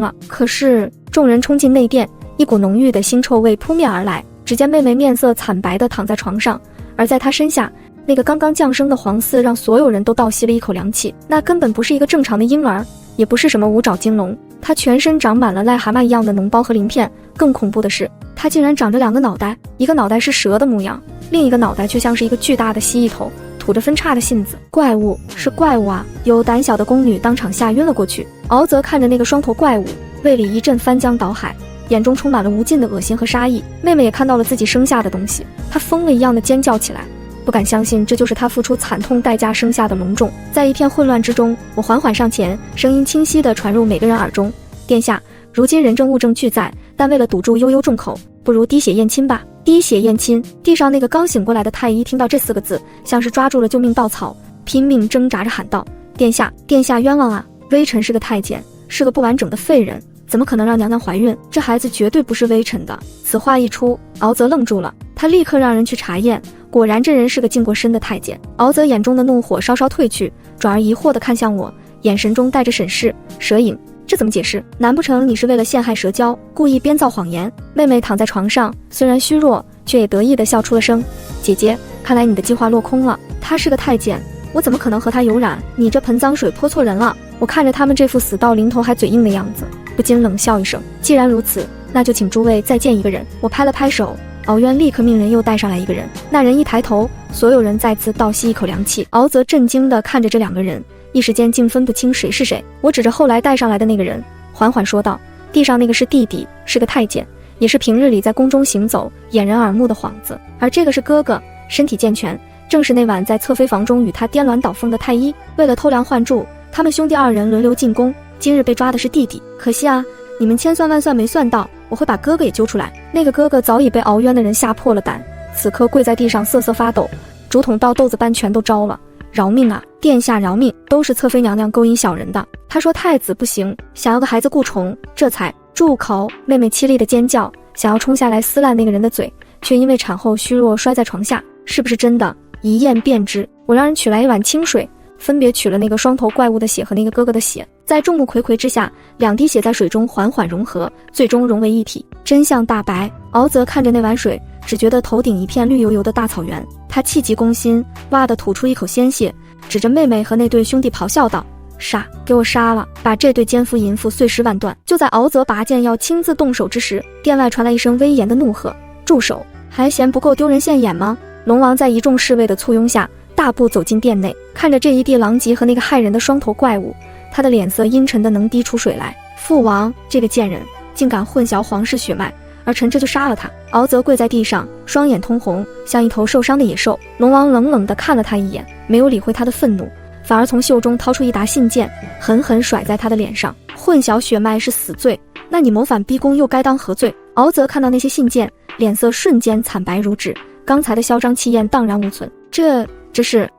了。可是众人冲进内殿，一股浓郁的腥臭味扑面而来，只见妹妹面色惨白地躺在床上，而在她身下，那个刚刚降生的皇嗣让所有人都倒吸了一口凉气。那根本不是一个正常的婴儿，也不是什么五爪金龙，他全身长满了癞蛤蟆一样的脓包和鳞片，更恐怖的是，他竟然长着2个脑袋，一个脑袋是蛇的模样，另一个脑袋却像是一个巨大的蜥蜴头，吐着分叉的信子。怪物，是怪物啊！有胆小的宫女当场吓晕了过去。敖泽看着那个双头怪物，胃里一阵翻江倒海，眼中充满了无尽的恶心和杀意。妹妹也看到了自己生下的东西，她疯了一样的尖叫起来，不敢相信这就是他付出惨痛代价生下的隆重。在一片混乱之中，我缓缓上前，声音清晰地传入每个人耳中：殿下，如今人证物证俱在，但为了堵住悠悠众口，不如滴血验亲吧。滴血验亲。地上那个刚醒过来的太医听到这4个字，像是抓住了救命稻草，拼命挣扎着喊道：殿下，殿下冤枉啊！微臣是个太监，是个不完整的废人，怎么可能让娘娘怀孕？这孩子绝对不是微臣的。此话一出，敖泽愣住了，他立刻让人去查验，果然这人是个进过身的太监。敖泽眼中的怒火稍稍退去，转而疑惑地看向我，眼神中带着审视。蛇影，这怎么解释？难不成你是为了陷害蛇娇，故意编造谎言？妹妹躺在床上，虽然虚弱，却也得意地笑出了声。姐姐，看来你的计划落空了。他是个太监，我怎么可能和他有染？你这盆脏水泼错人了。我看着他们这副死到临头还嘴硬的样子，不禁冷笑一声。既然如此，那就请诸位再见一个人。我拍了拍手，敖渊立刻命人又带上来一个人。那人一抬头，所有人再次倒吸一口凉气。敖泽震惊地看着这2个人，一时间竟分不清谁是谁。我指着后来带上来的那个人，缓缓说道：地上那个是弟弟，是个太监，也是平日里在宫中行走掩人耳目的幌子，而这个是哥哥，身体健全，正是那晚在侧妃房中与他颠鸾倒凤的太医。为了偷梁换柱，他们兄弟2人轮流进宫，今日被抓的是弟弟。可惜啊，你们千算万算没算到，我会把哥哥也揪出来。那个哥哥早已被敖渊的人吓破了胆，此刻跪在地上瑟瑟发抖，竹筒倒豆子般全都招了。饶命啊，殿下饶命！都是侧妃娘娘勾引小人的。她说太子不行，想要个孩子顾宠，这才……住口！妹妹凄厉的尖叫，想要冲下来撕烂那个人的嘴，却因为产后虚弱摔在床下。是不是真的？一验便知。我让人取来一碗清水，分别取了那个双头怪物的血和那个哥哥的血，在众目睽睽之下，2滴血在水中缓缓融合，最终融为一体。真相大白。敖泽看着那碗水，只觉得头顶一片绿油油的大草原。他气急攻心，哇地吐出一口鲜血，指着妹妹和那对兄弟咆哮道：杀！给我杀了！把这对奸夫淫妇碎尸万段！就在敖泽拔剑要亲自动手之时，殿外传来一声威严的怒喝：住手！还嫌不够丢人现眼吗？龙王在一众侍卫的簇拥下大步走进殿内，看着这一地狼藉和那个害人的双头怪物，他的脸色阴沉的能滴出水来。父王，这个贱人竟敢混淆皇室血脉，而臣这就杀了他！敖泽跪在地上，双眼通红，像一头受伤的野兽。龙王冷冷地看了他一眼，没有理会他的愤怒，反而从袖中掏出一沓信件，狠狠甩在他的脸上。混淆血脉是死罪，那你谋反逼宫又该当何罪？敖泽看到那些信件，脸色瞬间惨白如纸，刚才的嚣张气焰荡然无存。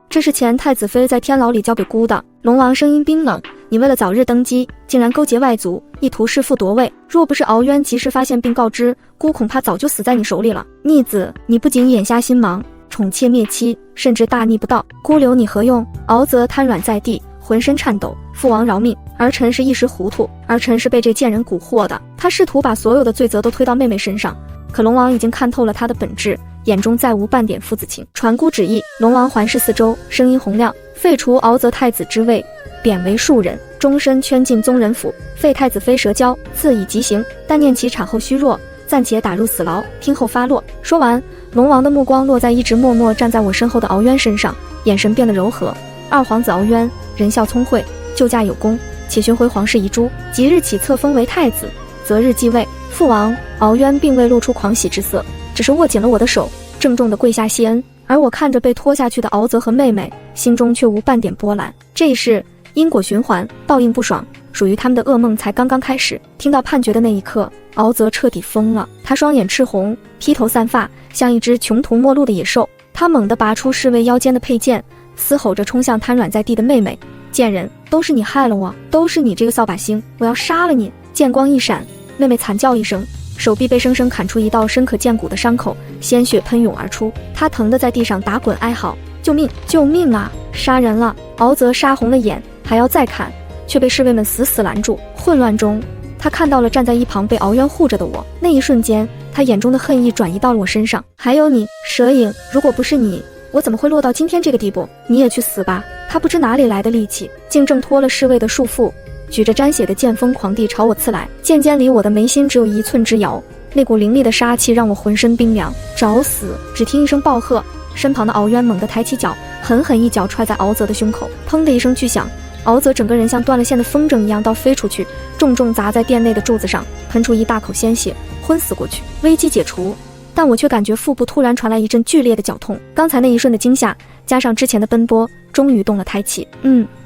这是前太子妃在天牢里交给姑的。龙王声音冰冷：你为了早日登基，竟然勾结外族，意图弑父夺位。若不是敖渊及时发现并告知，姑恐怕早就死在你手里了。逆子，你不仅眼瞎心盲，宠妾灭妻，甚至大逆不道，姑留你何用？敖泽瘫软在地，浑身颤抖：父王饶命！儿臣是一时糊涂，儿臣是被这贱人蛊惑的。他试图把所有的罪责都推到妹妹身上，可龙王已经看透了他的本质，眼中再无半点父子情。传姑旨意。龙王环视四周，声音洪亮：废除敖泽太子之位，贬为庶人，终身圈禁宗人府，废太子妃蛇娇，赐以极刑，但念其产后虚弱，暂且打入死牢，听候发落。说完，龙王的目光落在一直默默站在我身后的敖渊身上，眼神变得柔和。二皇子敖渊，人孝聪慧，救驾有功，且寻回皇室遗珠，即日起册封为太子，择日继位。父王，敖渊并未露出狂喜之色，只是握紧了我的手，郑重地跪下谢恩。而我看着被拖下去的敖泽和妹妹，心中却无半点波澜。这一世因果循环，报应不爽，属于他们的噩梦才刚刚开始。听到判决的那一刻，敖泽彻底疯了，他双眼赤红，披头散发，像一只穷途末路的野兽。他猛地拔出侍卫腰间的佩剑，嘶吼着冲向瘫软在地的妹妹：贱人，都是你害了我，都是你这个扫把星，我要杀了你！剑光一闪，妹妹惨叫一声，手臂被生生砍出一道深可见骨的伤口，鲜血喷涌而出，她疼得在地上打滚哀嚎：救命！救命啊！杀人了！敖泽杀红了眼，还要再砍，却被侍卫们死死拦住。混乱中，他看到了站在一旁被敖渊护着的我，那一瞬间，他眼中的恨意转移到了我身上。还有你，蛇影，如果不是你，我怎么会落到今天这个地步？你也去死吧！他不知哪里来的力气，竟挣脱了侍卫的束缚，举着沾血的剑锋狂地朝我刺来。剑尖离我的眉心只有1寸之遥，那股凌厉的杀气让我浑身冰凉。找死！只听一声暴喝，身旁的敖渊猛地抬起脚，狠狠一脚踹在敖泽的胸口，砰的一声巨响，敖泽整个人像断了线的风筝一样倒飞出去，重重砸在殿内的柱子上，喷出一大口鲜血，昏死过去。危机解除，但我却感觉腹部突然传来一阵剧烈的绞痛。刚才那一瞬的惊吓，加上之前的奔波，终于动了胎气。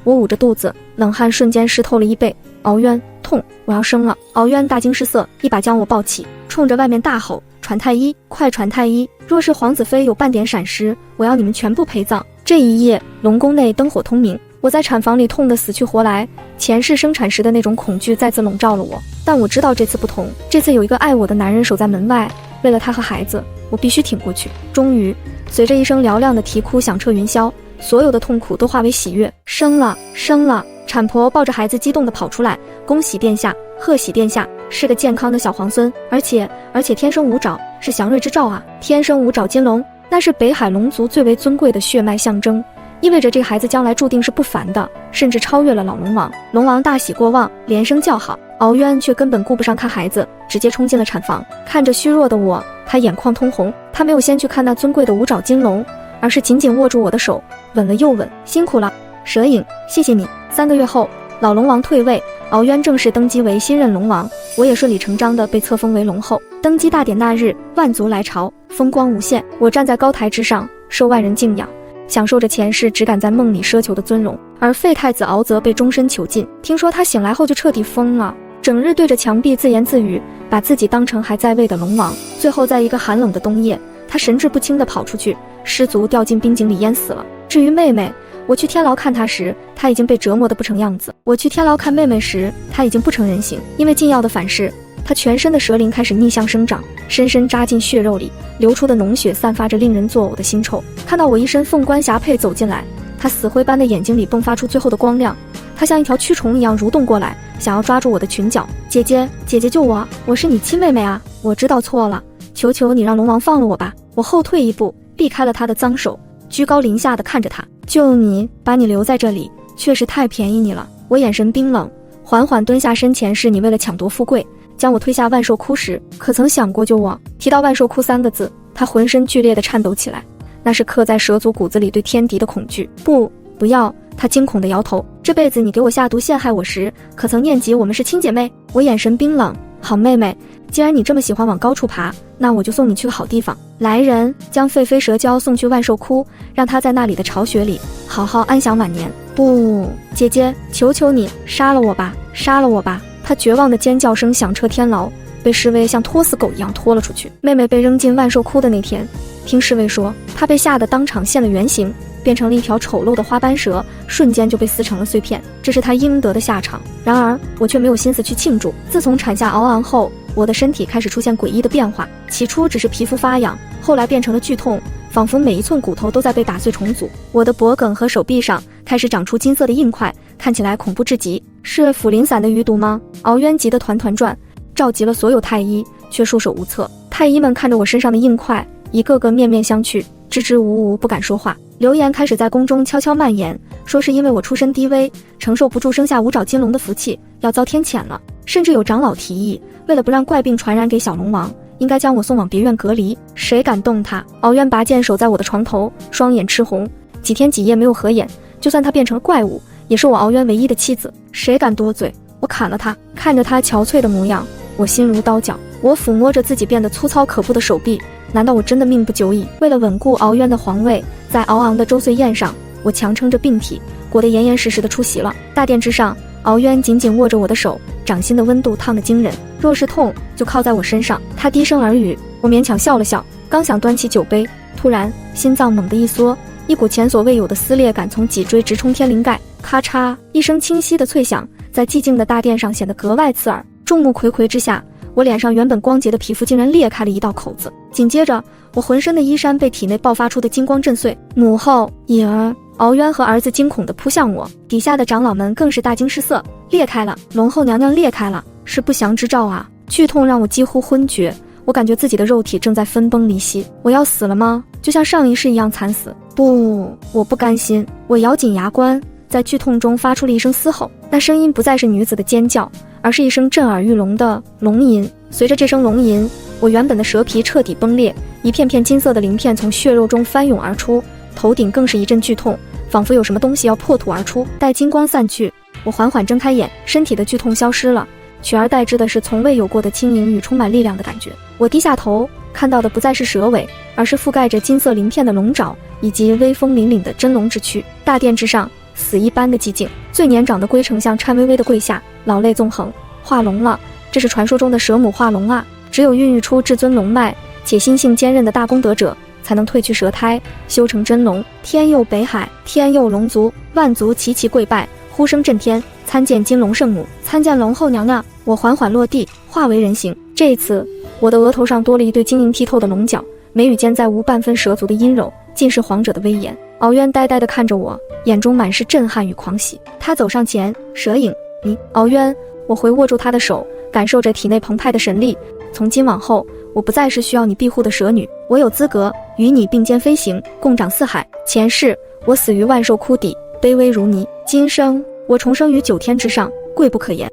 我捂着肚子，冷汗瞬间湿透了衣背。敖渊，痛，我要生了！敖渊大惊失色，一把将我抱起，冲着外面大吼：传太医，快传太医！若是皇子妃有半点闪失，我要你们全部陪葬！这一夜，龙宫内灯火通明，我在产房里痛得死去活来，前世生产时的那种恐惧再次笼罩了我。但我知道这次不同，这次有一个爱我的男人守在门外，为了他和孩子，我必须挺过去。终于，随着一声嘹亮的啼哭响彻云霄，所有的痛苦都化为喜悦。生了，生了！产婆抱着孩子激动地跑出来，恭喜殿下，贺喜殿下，是个健康的小皇孙，而且天生五爪，是祥瑞之兆啊！天生五爪金龙，那是北海龙族最为尊贵的血脉象征，意味着这个孩子将来注定是不凡的，甚至超越了老龙王。龙王大喜过望，连声叫好。敖渊却根本顾不上看孩子，直接冲进了产房。看着虚弱的我，他眼眶通红。他没有先去看那尊贵的五爪金龙，而是紧紧握住我的手，吻了又吻。辛苦了，蛇影，谢谢你。3个月后，老龙王退位，敖渊正式登基为新任龙王，我也顺理成章地被册封为龙后。登基大典那日，万族来朝，风光无限。我站在高台之上，受万人敬仰，享受着前世只敢在梦里奢求的尊荣。而废太子敖则被终身囚禁，听说他醒来后就彻底疯了，整日对着墙壁自言自语，把自己当成还在位的龙王。最后在一个寒冷的冬夜，他神志不清地跑出去，失足掉进冰井里淹死了。至于妹妹，我去天牢看她时，她已经被折磨得不成样子。我去天牢看妹妹时，她已经不成人形，因为禁药的反噬，她全身的蛇鳞开始逆向生长，深深扎进血肉里，流出的脓血散发着令人作呕的腥臭。看到我一身凤冠霞帔走进来，她死灰般的眼睛里迸发出最后的光亮，她像一条蛆虫一样蠕动过来，想要抓住我的裙角。姐姐，姐姐救我，我是你亲妹妹啊！我知道错了，求求你让龙王放了我吧！我后退一步，避开了他的脏手，居高临下的看着他。救你，把你留在这里，确实太便宜你了。我眼神冰冷，缓缓蹲下身前，是你为了抢夺富贵，将我推下万寿窟时，可曾想过救我？提到万寿窟3个字，他浑身剧烈的颤抖起来，那是刻在蛇族骨子里对天敌的恐惧。不要！他惊恐地摇头。这辈子你给我下毒陷害我时，可曾念及我们是亲姐妹？我眼神冰冷。好妹妹，既然你这么喜欢往高处爬，那我就送你去个好地方。来人，将废妃蛇娇送去万寿窟，让她在那里的巢穴里好好安享晚年。不，姐姐，求求你，杀了我吧，杀了我吧！她绝望的尖叫声响彻天牢，被侍卫像拖死狗一样拖了出去。妹妹被扔进万寿窟的那天，听侍卫说，她被吓得当场现了原形，变成了一条丑陋的花斑蛇，瞬间就被撕成了碎片，这是她应得的下场。然而我却没有心思去庆祝。自从产下敖昂后，我的身体开始出现诡异的变化，起初只是皮肤发痒，后来变成了剧痛，仿佛每一寸骨头都在被打碎重组。我的脖颈和手臂上开始长出金色的硬块，看起来恐怖至极。是辅林散的余毒吗？敖渊急得团团转，召集了所有太医，却束手无策。太医们看着我身上的硬块，一个个面面相觑，支支吾吾不敢说话。流言开始在宫中悄悄蔓延，说是因为我出身低微，承受不住生下五爪金龙的福气，要遭天谴了。甚至有长老提议，为了不让怪病传染给小龙王，应该将我送往别院隔离。谁敢动他？敖渊拔剑守在我的床头，双眼赤红，几天几夜没有合眼。就算他变成了怪物，也是我敖渊唯一的妻子。谁敢多嘴，我砍了他！看着他憔悴的模样，我心如刀绞。我抚摸着自己变得粗糙可怖的手臂，难道我真的命不久矣？为了稳固敖渊的皇位，在敖昂的周岁宴上，我强撑着病体，裹得严严实实的出席了。大殿之上，敖渊紧紧握着我的手，掌心的温度烫得惊人。若是痛，就靠在我身上。他低声耳语，我勉强笑了笑，刚想端起酒杯，突然心脏猛地一缩，一股前所未有的撕裂感从脊椎直冲天灵盖。咔嚓一声清晰的脆响，在寂静的大殿上显得格外刺耳。众目睽睽之下，我脸上原本光洁的皮肤竟然裂开了一道口子，紧接着我浑身的衣衫被体内爆发出的金光震碎。母后，颖儿！敖渊和儿子惊恐地扑向我，底下的长老们更是大惊失色。裂开了，龙后娘娘裂开了，是不祥之兆啊！剧痛让我几乎昏厥，我感觉自己的肉体正在分崩离析。我要死了吗？就像上一世一样惨死？不，我不甘心。我咬紧牙关，在剧痛中发出了一声嘶吼，那声音不再是女子的尖叫，而是一声震耳欲聋的龙吟。随着这声龙吟，我原本的蛇皮彻底崩裂，一片片金色的鳞片从血肉中翻涌而出，头顶更是一阵剧痛，仿佛有什么东西要破土而出。待金光散去，我缓缓睁开眼，身体的剧痛消失了，取而代之的是从未有过的轻盈与充满力量的感觉。我低下头，看到的不再是蛇尾，而是覆盖着金色鳞片的龙爪，以及威风凛凛的真龙之躯。大殿之上，死一般的寂静。最年长的龟丞相颤巍巍地跪下，老泪纵横。化龙了，这是传说中的蛇母化龙啊！只有孕育出至尊龙脉且心性坚韧的大功德者，才能褪去蛇胎，修成真龙。天佑北海，天佑龙族，万族齐齐跪拜，呼声震天。参见金龙圣母，参见龙后娘娘。我缓缓落地，化为人形。这一次，我的额头上多了一对晶莹剔透的龙角，眉宇间再无半分蛇族的阴柔，尽是皇者的威严。敖渊呆呆地看着我，眼中满是震撼与狂喜。他走上前，蛇影，你。敖渊，我回握住他的手，感受着体内澎湃的神力。从今往后，我不再是需要你庇护的蛇女，我有资格与你并肩飞行，共掌四海。前世我死于万兽窟底，卑微如泥；今生我重生于9天之上，贵不可言。